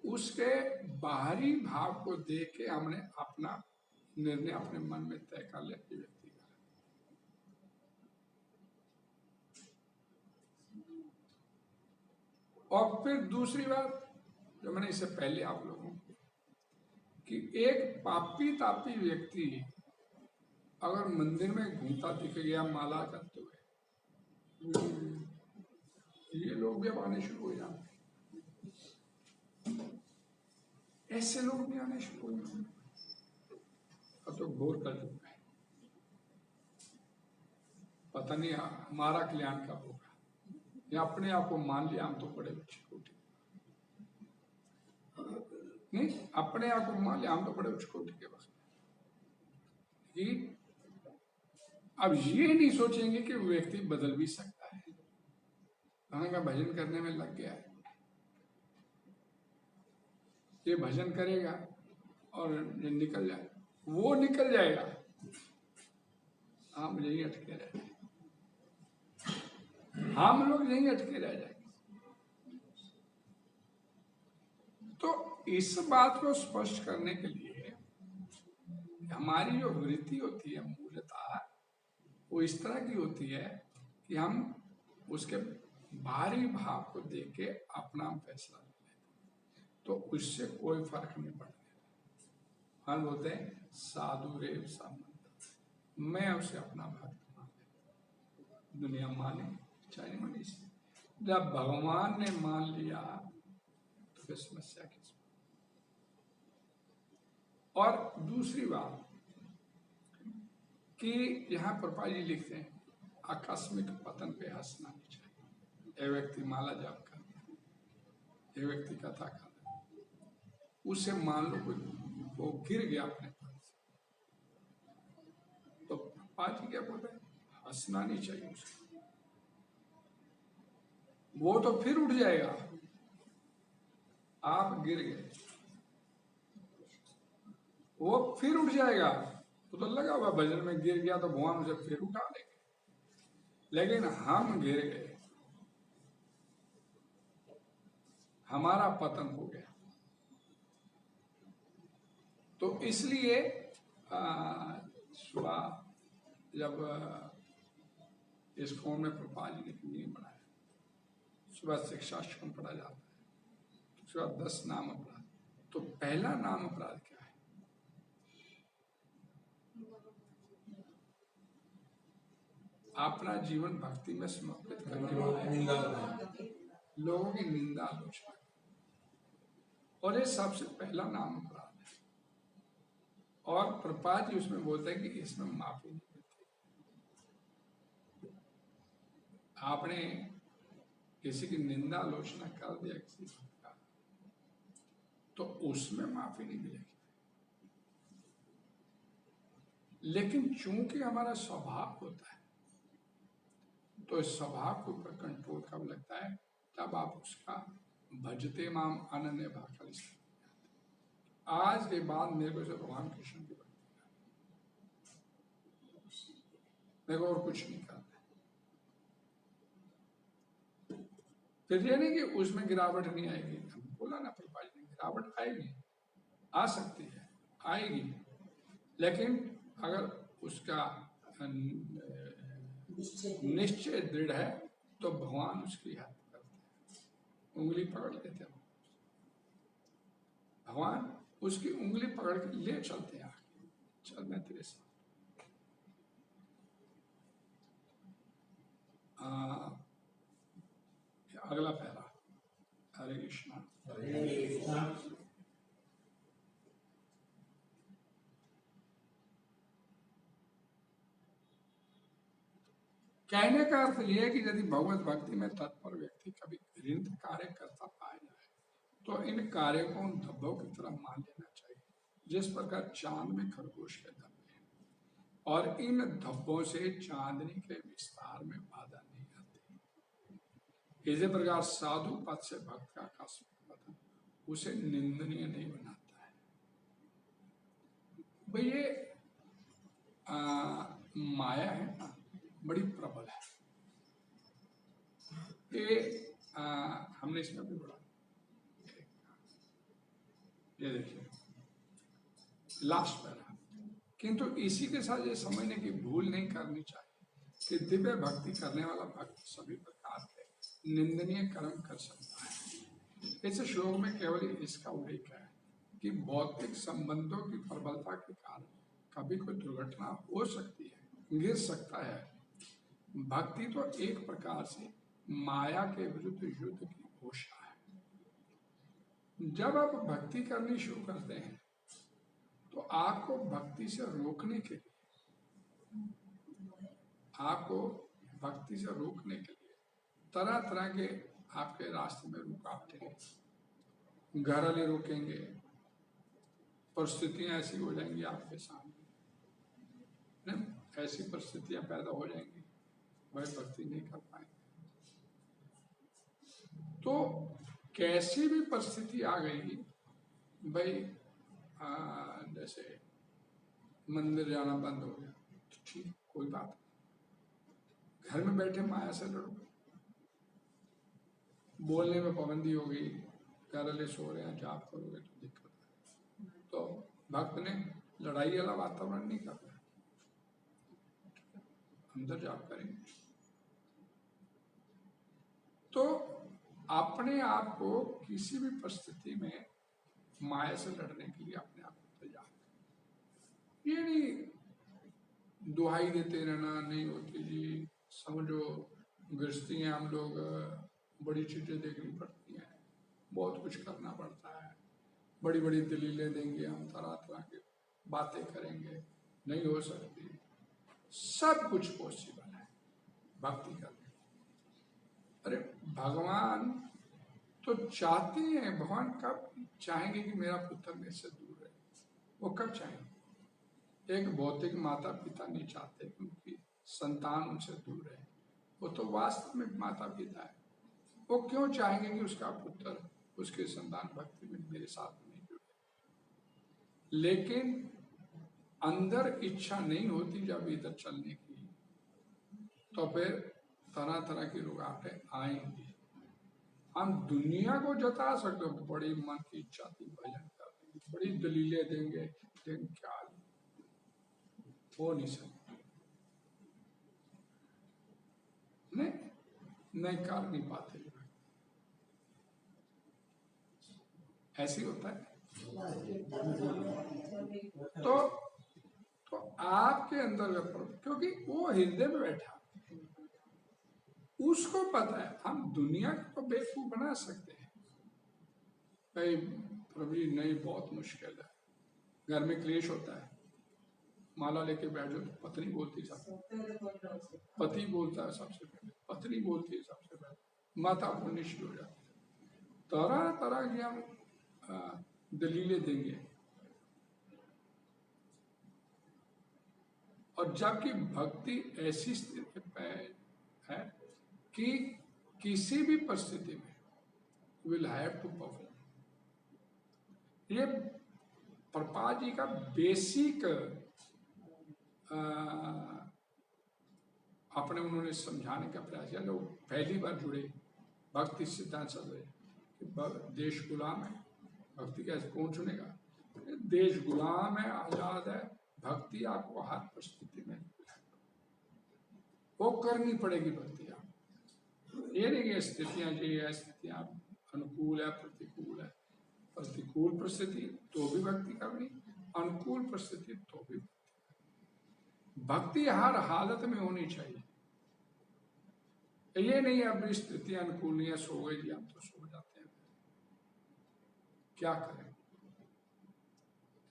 उसके बाहरी भाव को देख के हमने अपना निर्णय अपने मन में तय कर लिया कि व्यक्ति का। और फिर दूसरी बात जो मैंने इससे पहले आप लोगों को कि एक पापी तापी व्यक्ति अगर मंदिर में घूमता दिख गया माला करते हुए, ये लोग भी अब आने शुरू हो जाते, ऐसे लोग भी आने शुरू हो जाते, अब तो घोर कर चुका है, पता नहीं हमारा कल्याण कब होगा, या अपने आप को मान लिया हम तो बड़े अच्छे कोटि, नहीं अपने आप को मान लिया हम तो बड़े उच्च कोटि के बस। अब ये नहीं सोचेंगे कि व्यक्ति बदल भी सकता है, भगवान का भजन करने में लग गया है, ये भजन करेगा और ये निकल जाए, वो निकल जाएगा, हम यही अटके रह जाएंगे, हम लोग यही अटके रह जाएंगे। तो इस बात को स्पष्ट करने के लिए हमारी जो वृत्ति होती है मूलतः वो इस तरह की होती है कि हम उसके बाहरी भाव को देख के अपना फैसला ले लेते हैं, तो उससे कोई फर्क नहीं पड़ता। हम बोलते हैं साधु रेव संबंध, मैं उसे अपना भक्त मान लेता हूं, दुनिया माने चाहे नहीं माने। जब भगवान ने मान लिया तो फिर समस्या किस। और दूसरी बात कि यहाँ प्रभा जी लिखते हैं आकस्मिक पतन पे हंसना नहीं चाहिए। एक व्यक्ति माला जाप करता है, एक व्यक्ति कथा करता है, उसे मान लो कोई वो गिर गया अपने पद से, तो प्रभा जी क्या बोलते हैं, हंसना नहीं चाहिए उसे, वो तो फिर उठ जाएगा। आप गिर गए, वो फिर उठ जाएगा। वो तो लगा हुआ भजन में गिर गया तो भगवान उसे फिर उठा लेंगे, लेकिन हम गिर गए, हमारा पतन हो गया। तो इसलिए सुबह जब इस कौन में प्रभुपाद जी ने नियम बनाया, सुबह शिक्षाश्रम पढ़ा जाता है, सुबह 10 नाम अपराध। तो पहला नाम अपराध क्या है? अपना जीवन भक्ति में समर्पित करने वाले लोगों की निंदा आलोचना, और ये सबसे पहला नाम अपराध है। और प्रभुपाद जी उसमें बोलते हैं कि इसमें माफी नहीं मिलती। आपने किसी की निंदा आलोचना कर दिया किसी का, तो उसमें माफी नहीं मिलेगी। लेकिन चूंकि हमारा स्वभाव होता है, तो इस स्वभाव के ऊपर कंट्रोल कब लगता है? तब आप उसका भजते माम अनन्य भाखल। आज के बाद मेरे को भगवान कृष्ण की भक्ति मेरे को और कुछ नहीं करना। फिर ये नहीं कि उसमें गिरावट नहीं आएगी, बोला ना प्रभुपाद जी ने, गिरावट आएगी, आ सकती है, आएगी, लेकिन अगर उसका निश्चय दृढ़ है तो भगवान उसकी हेल्प करते हैं, उंगली पकड़ लेते हैं, भगवान उसकी उंगली पकड़ के ले चलते हैं, चल मैं तेरे साथ। अगला पैरा, हरे कृष्णा। कहने का अर्थ यह है कि यदि भगवत भक्ति में तत्पर व्यक्ति कभी घृणित कार्य करता पाया जाए तो इन कार्यों को उन धब्बों की तरह मान लेना चाहिए जिस प्रकार चांद में खरगोश के धब्बे हैं, और इन धब्बों से चांदनी के विस्तार में बाधा नहीं आती। इसी प्रकार साधु पद से भक्त का आकस्मिक पतन उसे निंदनीय नहीं बनाता है। भाई ये माया है ना, बड़ी प्रबल है। ये हमने इसमें भी पढ़ा, ये देखिए लास्ट पैरा। किंतु इसी के साथ ये समझने की भूल नहीं करनी चाहिए कि दिव्य भक्ति करने वाला भक्त सभी प्रकार के निंदनीय कर्म कर सकता है। इस श्लोक में केवल इसका उल्लेख है कि भौतिक संबंधों की प्रबलता के कारण कभी कोई दुर्घटना हो सकती है, गिर सकता है। भक्ति तो एक प्रकार से माया के विरुद्ध युद्ध की घोषणा है। जब आप भक्ति करनी शुरू करते हैं तो आपको भक्ति से रोकने के लिए तरह तरह के आपके रास्ते में रुकावटें, घर वाले रोकेंगे, परिस्थितियां ऐसी हो जाएंगी आपके सामने, ऐसी परिस्थितियां पैदा हो जाएंगी, भाई भक्ति नहीं कर पाएंगे। तो कैसी भी परिस्थिति आ गई भाई, जैसे मंदिर जाना बंद हो गया तो ठीक, कोई बात नहीं, घर में बैठे माया से लड़ो। बोलने में पाबंदी हो गई, घर वाले सो रहे हैं, जाप करोगे तो दिक्कत है। तो भक्त ने लड़ाई वाला वातावरण नहीं करना, अंदर जाप करेंगे तो अपने आप को किसी भी परिस्थिति में माया से लड़ने के लिए अपने आप को तैयार करें। ये नहीं दुहाई देते रहना, नहीं होती जी, समझो गृहस्थी हैं हम लोग, बड़ी चीजें देखनी पड़ती हैं, बहुत कुछ करना पड़ता है, बड़ी बड़ी दलीलें देंगे हम, तरह तरह की बातें करेंगे, नहीं हो सकती। सब कुछ पॉसिबल है भक्ति करने। अरे भगवान तो चाहते हैं, भगवान कब चाहेंगे कि मेरा पुत्र मेरे से दूर रहे? वो कब चाहेंगे? एक भौतिक माता पिता नहीं चाहते कि उनकी संतान उनसे दूर रहे, वो तो वास्तव में माता पिता है। वो क्यों चाहेंगे कि उसका पुत्र, उसके संतान भक्ति में मेरे साथ नहीं जुड़े? लेकिन अंदर इच्छा नहीं होती जब इधर चलने की, तो फिर तरह तरह की रुकावटें आएंगी। हम दुनिया को जता सकते हो, बड़ी मन की इच्छा थी भजन कर देंगे, बड़ी दलीलें देंगे, लेकिन क्या हो नहीं सकता, नहीं कर नहीं पाते। ऐसे होता है। तो आपके अंदर क्योंकि वो हृदय में बैठा, उसको पता है। हम दुनिया को बेवकूफ बना सकते हैं, भाई प्रभु जी नहीं बहुत मुश्किल है, घर में क्लेश होता है, माला लेके बैठ जाओ तो पत्नी बोलती सबसे, पति बोलता है सबसे पहले, पत्नी बोलती है सबसे पहले, माता बोलनी शुरू हो जाती है, तरह तरह की हम दलीलें देंगे। और जबकि भक्ति ऐसी स्थिति पे है कि किसी भी परिस्थिति में विल हैव टू परफॉर्म। ये प्रभुपाद जी का बेसिक अपने उन्होंने समझाने का प्रयास किया। लोग पहली बार जुड़े भक्ति सिद्धांत से जुड़े कि देश गुलाम है, भक्ति कैसे कौन चुनेगा? देश गुलाम है, आजाद है, भक्ति आपको हर परिस्थिति में वो करनी पड़ेगी। भक्ति आप ये नहीं कि स्थितियां जी है, स्थितियां अनुकूल है प्रतिकूल है, प्रतिकूल परिस्थिति तो भी भक्ति करनी, अनुकूल परिस्थिति तो भी भक्ति हर हालत में होनी चाहिए। ये नहीं अब स्थिति अनुकूल नहीं है, सो गए जी हम तो सो जाते हैं, क्या करें?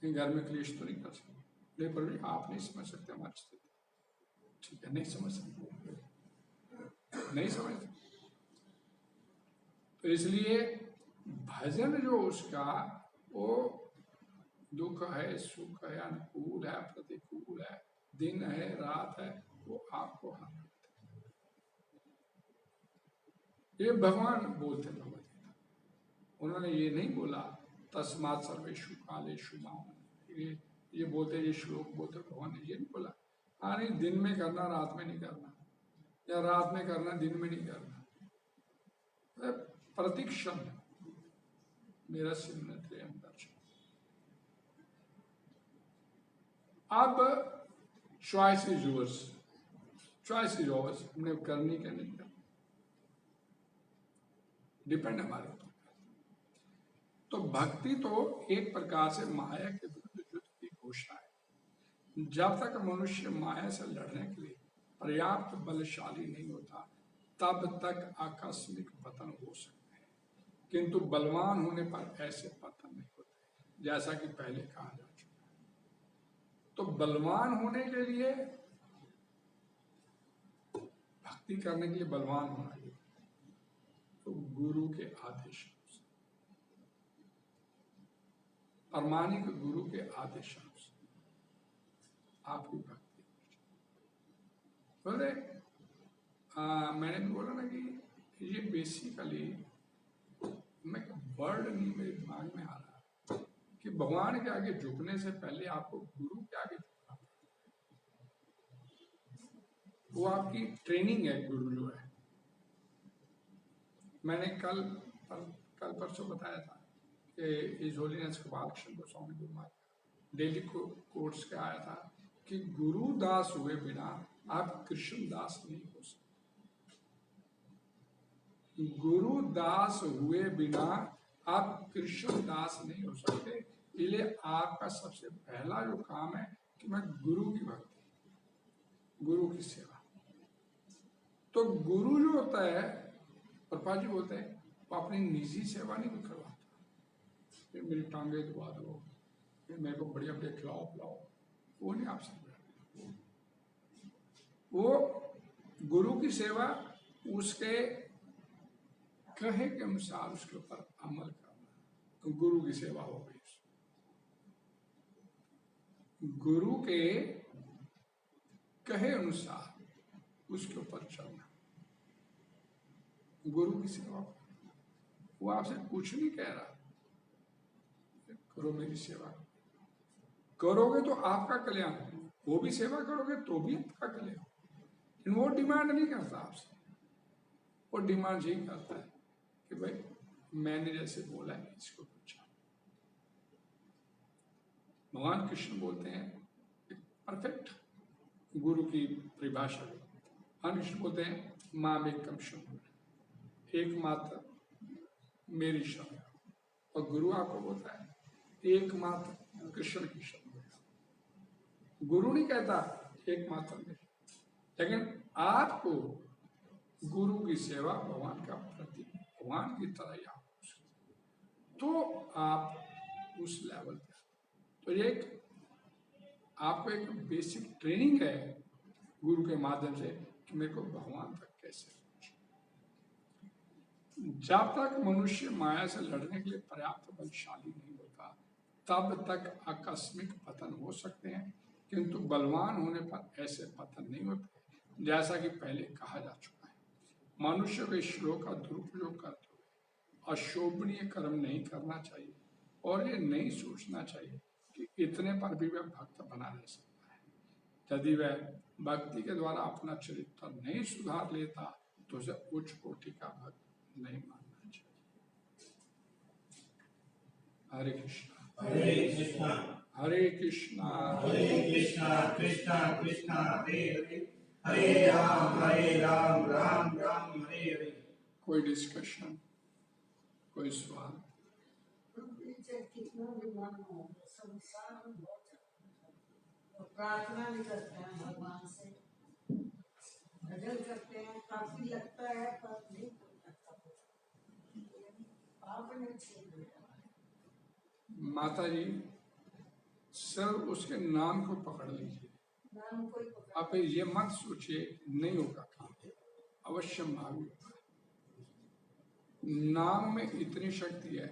घर में क्लेश तो नहीं कर सकते, नहीं पर आप नहीं समझ सकते हमारी स्थिति, ठीक है, नहीं समझ सकते, नहीं समझ सकते। तो इसलिए भजन जो उसका वो दुख है सुख है, अनुकूल है प्रतिकूल है, दिन है रात है, वो आपको हाथ, ये भगवान बोलते भगवत गीता। उन्होंने ये नहीं बोला तस्मात् सर्वेषु कालेषु माम, ये बोलते, ये श्लोक बोलते भगवान ने ये नहीं बोला हाँ नहीं दिन में करना रात में नहीं करना, या रात में करना दिन में नहीं करना, प्रतिक्षण मेरा सिमरते अंदर। अब choice is yours, choice is yours, हमने करनी क्या नहीं करनी, डिपेंड हमारे ऊपर। तो भक्ति तो एक प्रकार से माया के विरुद्ध युद्ध की घोषणा है। जब तक मनुष्य माया से लड़ने के लिए पर्याप्त बलशाली नहीं होता तब तक आकस्मिक पतन हो सकते हैं, किंतु बलवान होने पर ऐसे पतन नहीं होते, जैसा कि पहले कहा जा चुका है। तो बलवान होने के लिए, भक्ति करने के लिए बलवान होना चाहिए, तो गुरु के आदेश, प्रामाणिक गुरु के आदेश आपकी भक्ति। बोले मैंने भी बोला ना कि ये बेसिकली मैं वर्ड नहीं मेरे दिमाग में आ रहा कि भगवान के आगे झुकने से पहले आपको गुरु के आगे झुकना, वो आपकी ट्रेनिंग है। गुरु जो है, मैंने कल परसों बताया था कि इस holiness Balkrishna Goswami Guru Maharaj daily course के आया था कि गुरु दास हुए बिना आप कृष्ण दास नहीं हो सकते। गुरु दास हुए बिना आप कृष्ण दास नहीं हो सकते। इसलिए आपका सबसे पहला जो काम है कि मैं गुरु की भक्ति, गुरु की सेवा। तो गुरु जो होता है, प्रभुपाद जी बोलते हैं, वो अपनी निजी सेवा नहीं करवाता, फिर मेरी टांगे दबा दो, फिर मेरे को बढ़िया बढ़िया खिलाओ पिलाओ, वो नहीं आप सब। वो गुरु की सेवा उसके कहे के अनुसार उसके ऊपर अमल करना, तो गुरु की सेवा हो गई। गुरु के कहे अनुसार उसके ऊपर चलना, गुरु की सेवा। वो आपसे कुछ नहीं कह रहा, करो मेरी सेवा, करोगे तो आपका कल्याण, वो भी सेवा करोगे तो भी आपका कल्याण। वो डिमांड नहीं करता आपसे, वो डिमांड यही करता है कि भाई मैंने जैसे बोला है इसको पूछा। भगवान कृष्ण बोलते हैं परफेक्ट गुरु की परिभाषा। भगवान कृष्ण बोलते हैं माम एकम शरण, एकमात्र मेरी शरण। और गुरु आपको बोलता है एकमात्र कृष्ण की शरण। गुरु नहीं कहता एकमात्र मेरी, लेकिन आपको गुरु की सेवा भगवान का प्रति, भगवान की तरह ही आप तो आप उस लेवल पे। तो एक आपको एक बेसिक ट्रेनिंग है गुरु के माध्यम से कि मेरे को भगवान तक कैसे पहुंचे। जब तक मनुष्य माया से लड़ने के लिए पर्याप्त बलशाली नहीं होता तब तक आकस्मिक पतन हो सकते हैं, किंतु बलवान होने पर ऐसे पतन नहीं होते। जैसा कि पहले कहा जा चुका है, मनुष्य के श्लोक का दुरुपयोग करते हुए अशोभनीय कर्म नहीं करना चाहिए और ये नहीं सोचना चाहिए कि इतने पर भी वह भक्त बना रह सकता है। यदि वह भक्ति के द्वारा अपना चरित्र नहीं सुधार लेता तो उसे उच्च कोटि का भक्त नहीं मानना चाहिए। हरे कृष्णा हरे कृष्णा हरे कृष्णा हरे कृष्णा कृष्णा कृष्णा हरे हरे हरे राम राम राम हरे हरे। कोई डिस्कशन, कोई सवाल? कितना भी मन हो, संसार में बहुत तो प्रार्थना भी करते हैं भगवान से, भजन करते हैं, काफी लगता है पर नहीं लगता, पाप नहीं छोड़ देता। माता जी सर उसके नाम को पकड़ लीजिए, नाम कोई पकड़ आप ये मत सोचिए नहीं होगा काम, अवश्य भावी होगा। नाम में इतनी शक्ति है,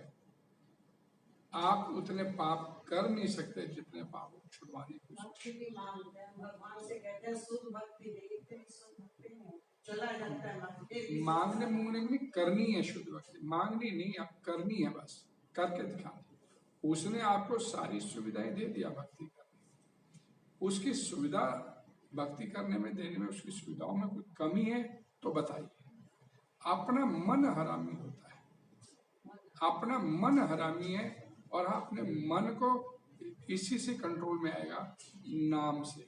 आप उतने पाप कर नहीं सकते जितने पाप छुड़वाने की भक्ति भी मांगते हैं, भगवान से कहते हैं शुद्ध भक्ति दे, इतनी शुद्ध भक्ति में चला जाता है भक्ति। मांगने मूंगने की नहीं, करनी है शुद्ध भक्ति, मांगनी नहीं, आप करनी है, बस करके दिखानी। उसने आपको सारी सुविधाएं दे दिया भक्ति करने, उसकी सुविधा भक्ति करने में देने में, उसकी सुविधाओं में कोई कमी है तो बताइए। अपना मन हरामी होता है, अपना मन हरामी है, और अपने मन को इसी से कंट्रोल में आएगा, नाम से,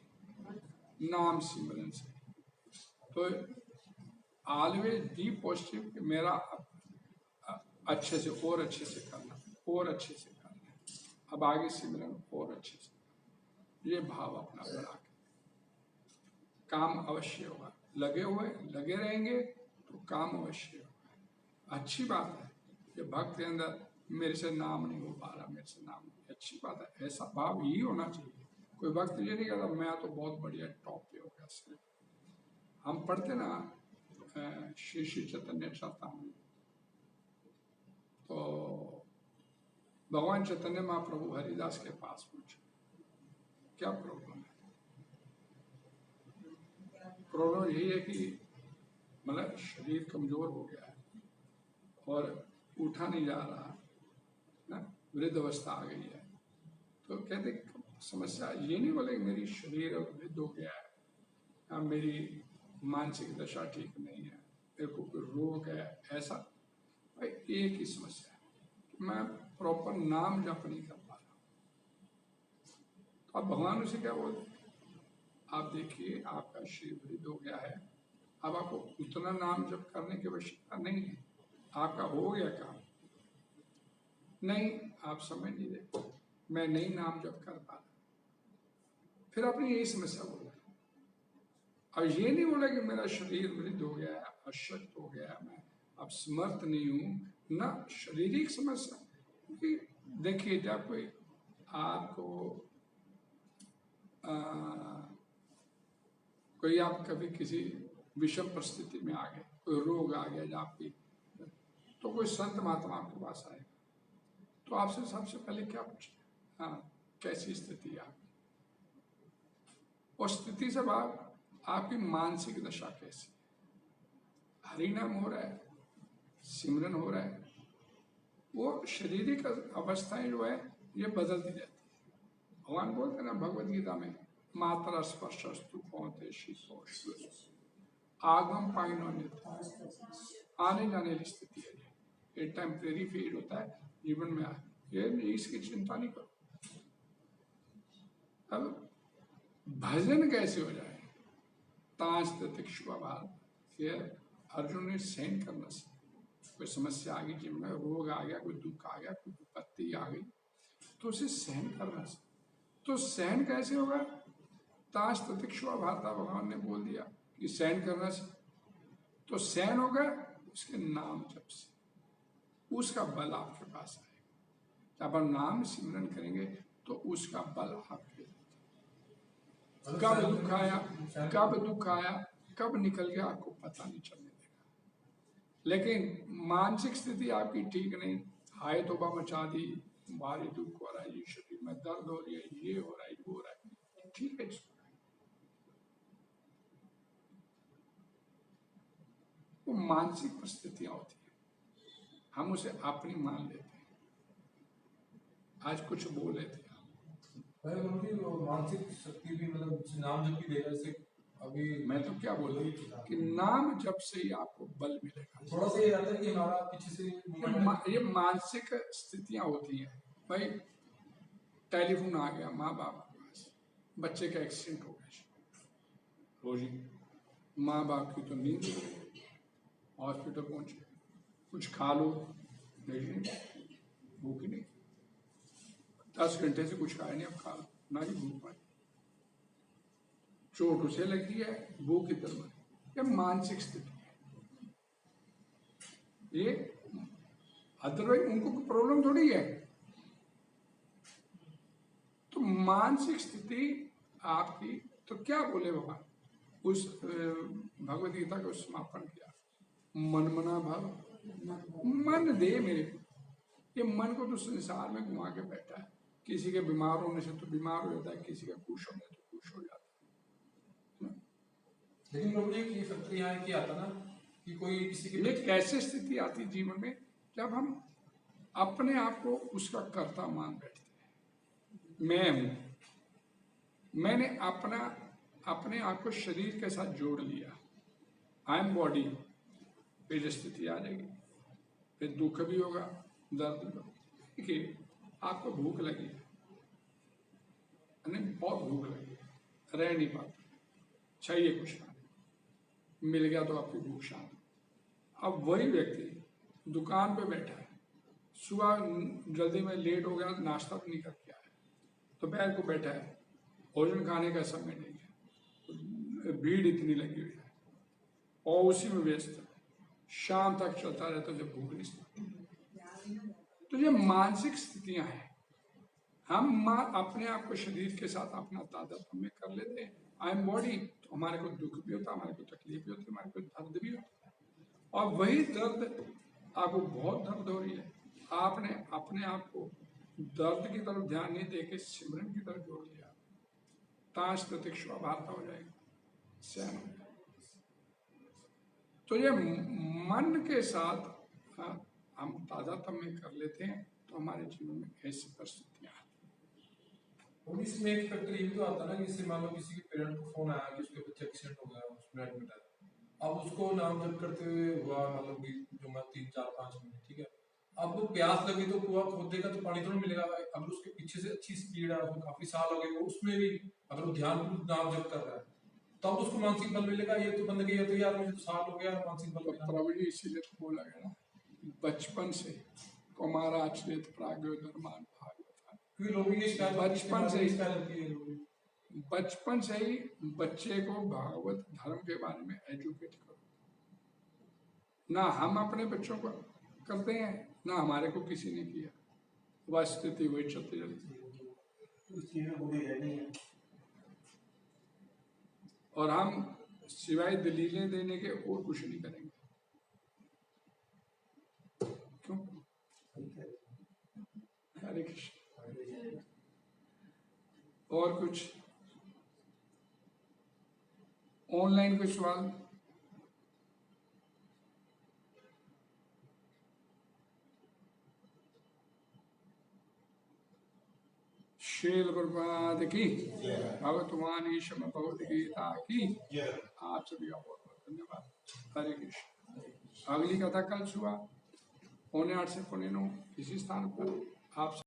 नाम सिमरन से। तो ऑलवेज बी पॉजिटिव कि मेरा अच्छे से और अच्छे से करना, और अच्छे से करना, अब आगे सिमरन और अच्छे से, ये भाव अपना बना के काम अवश्य होगा। लगे रहेंगे तो काम अवश्य होगा। अच्छी बात है कि भक्त के अंदर मेरे से नाम नहीं हो पा रहा, मेरे से नाम नहीं, अच्छी बात है, ऐसा भाव ही होना चाहिए। कोई भक्त ये नहीं कहता मैं तो बहुत बढ़िया टॉप पे हो गया। हम पढ़ते ना श्री श्री चैतन्य चरितामृत, तो भगवान चैतन्य महाप्रभु हरिदास के पास पूछे क्या प्रॉब्लम है। प्रॉब्लम यही है कि मतलब शरीर कमजोर हो गया है और उठा नहीं जा रहा ना, वृद्ध अवस्था आ गई है। तो कहते समस्या ये नहीं बोले मेरी शरीर वृद्ध हो गया है, या मेरी मानसिक दशा ठीक नहीं है, मेरे को कोई रोग है, ऐसा भाई एक ही समस्या है कि मैं प्रॉपर नाम जप नहीं कर पा रहा। तो अब भगवान उसे क्या बोलते, आप देखिए आपका शरीर वृद्ध हो गया है, अब आपको उतना नाम जप करने की आवश्यकता नहीं है, आपका हो गया काम। नहीं, आप समय नहीं देते, मैं नहीं नाम जप कर पा रहा, फिर आपने यही समस्या बोला। और ये नहीं बोला कि मेरा शरीर वृद्ध हो गया है, अशक्त हो गया है, मैं अब समर्थ नहीं हूं, ना शारीरिक समस्या। क्योंकि देखिए जब कोई आपको कोई आप कभी किसी विषम परिस्थिति में आ गए, कोई रोग आ गया या आपकी, तो कोई संत महात्मा आपके पास आए तो आपसे सबसे पहले क्या पूछे, हाँ कैसी स्थिति है आपकी, उस स्थिति से बाद आपकी मानसिक दशा कैसी है, हरिनाम हो रहा है, सिमरन हो रहा है, वो शारीरिक अवस्थाएं जो है ये बदलती रहती है। भगवान बोलते हैं ना भगवत गीता में, मात्रा स्पर्शस्तु कौन्तेय शीतोष्ण आगम पाइनो नित्य, आने जाने की स्थिति है, ये टेम्परेरी फेड होता है जीवन में, ये इसकी चिंता नहीं करो। अब भजन कैसे हो जाए, तांच तितिक्षुभाव, ये अर्जुन ने सहन करना से, कोई समस्या आ गई जीवन में, रोग आ गया, कोई दुख आ गया, कोई विपत्ति आ गई, तो उसे सहन करना से। तो सहन कैसे होगा, तांच तितिक्षुभाव, भगवान ने बोल दिया कि सहन करना से, तो सहन होगा उसके नाम जप से, उसका बल आपके पास आएगा। जब आप नाम सिमरन करेंगे तो उसका बल आपके, कब दुख आया, कब दुख आया, कब निकल गया आपको पता नहीं चलने देगा। लेकिन मानसिक स्थिति आपकी ठीक नहीं, हाय तौबा मचा दी, भारी दुख हो रहा है, ये शरीर में दर्द हो रही है, ये हो रहा है, वो हो रहा है, ठीक है इसको, वो मानसिक परिस्थितियां होती है, हम उसे अपनी मान लेते हैं। आज कुछ बोले थे वो मानसिक शक्ति भी मतलब नाम जब भी देगा जैसे अभी मैं तो क्या बोल रही थी कि नाम जब से ही आपको बल मिलेगा। थोड़ा सा ये रहता है कि हमारा पीछे से ये मानसिक स्थितियां होती हैं भाई। टेलीफोन आ गया माँ बाप के पास, बच्चे का एक्सीडेंट हो गया, जी माँ बाप की तो नींद हो गई, हॉस्पिटल पहुंचे, कुछ खा लो, नहीं भूख नहीं, 10 घंटे से कुछ खाया नहीं, अब खा लो ना ही भूख पाई, चोट उसे लगी है, भूख इधर मरी, ये मानसिक स्थिति है। ये अदरवाइज उनको कोई प्रॉब्लम थोड़ी है। तो मानसिक स्थिति आपकी, तो क्या बोले भगवान, उस भगवत गीता का समापन किया, मन मना भाव, मन दे मेरे को। ये मन को तो संसार में घुमा के बैठा है, किसी के बीमार होने से तो बीमार हो जाता है, किसी का खुश होने से तो खुश हो जाता है। लेकिन प्रभु जी ये फैक्टर यहाँ की आता ना कि कोई किसी की, ये कैसे स्थिति आती जीवन में जब हम अपने आप को उसका कर्ता मान बैठते हैं। मैं हूं, मैंने अपने आप को शरीर के साथ जोड़ लिया, आई एम बॉडी, फिर स्थिति आ जाएगी, फिर दुख भी होगा, दर्द भी होगा। देखिए आपको भूख लगी है, बहुत भूख लगी है, रह नहीं पाते, चाहिए कुछ खाने, मिल गया तो आपकी भूख शांत। अब वही व्यक्ति दुकान पे बैठा है, सुबह जल्दी में लेट हो गया, नाश्ता भी नहीं करके आया, दोपहर को बैठा है, भोजन खाने का समय नहीं है, भीड़ इतनी लगी हुई है और उसी में व्यस्त है, शाम तक चलता रहता जब भूख नहीं लगती। तो ये मानसिक स्थितियां हैं। हम अपने आप को शरीर के साथ अपना तादात्म्य कर लेते हैं, आई एम बॉडी, तो हमारे को दुख भी होता है, हमारे को तकलीफ भी होती है, हमारे को दर्द भी होता है। और वही दर्द आपको बहुत दर्द हो रही है, आपने अपने आप को दर्द की तरफ ध्यान नहीं देके सिमरन की तरफ जोड़ लिया, ताश प्रतीक्षा वार्ता हो जाएगी, सहन हो जाएगा। तो ये मन के साथ हम तादात्म्य कर लेते हैं तो हमारे जीवन में ऐसी परिस्थितियां आती हैं। और इसमें एक फैक्टर ये भी तो आता है ना कि जैसे मान लो किसी के पेरेंट को फोन आया कि उसके बच्चे एक्सीडेंट हो गया, उसमें एडमिट है, अब उसको नाम जप करते हुए हुआ मतलब कि जो मैं 3 4 5 मिनट, ठीक है, अब वो प्यास लगी तो कुआं खोद देगा तो पानी तो नहीं मिलेगा। अगर उसके पीछे से अच्छी स्पीड है, उसमें काफी साल हो गए, वो उसमें भी अगर वो ध्यान नाम जप कर रहा है तब उसको मानसिक बल मिलेगा। ये तो बंदे ये तो यार मुझे तो साल हो गया मानसिक बल तो मिला। प्रभु जी इसीलिए तो बोला गया ना, बचपन से कुमारा आचरित प्राज्ञ धर्मान भागवत। क्योंकि लोग ये शिकायत बचपन से ही शिकायत होती है लोगों की। बचपन से ही बच्चे को भागवत धर्म के बारे में एजुकेट करो। ना हम अपने बच्चों को करते हैं, ना हमारे को किसी ने किया। वह स्थिति वही चलती रहती है उस चीज में बुरी रहनी है। और हम सिवाय दलीलें देने के और कुछ नहीं करेंगे। क्यों? हरे कृष्ण। और कुछ ऑनलाइन कोई सवाल? श्रील गुरुपाद की, भगवतवान ईश्वर भगवद गीता की। आप सभी का बहुत बहुत धन्यवाद। हरे कृष्ण। अगली कथा कल सुबह 8:45 से 9:45 इसी स्थान पर आप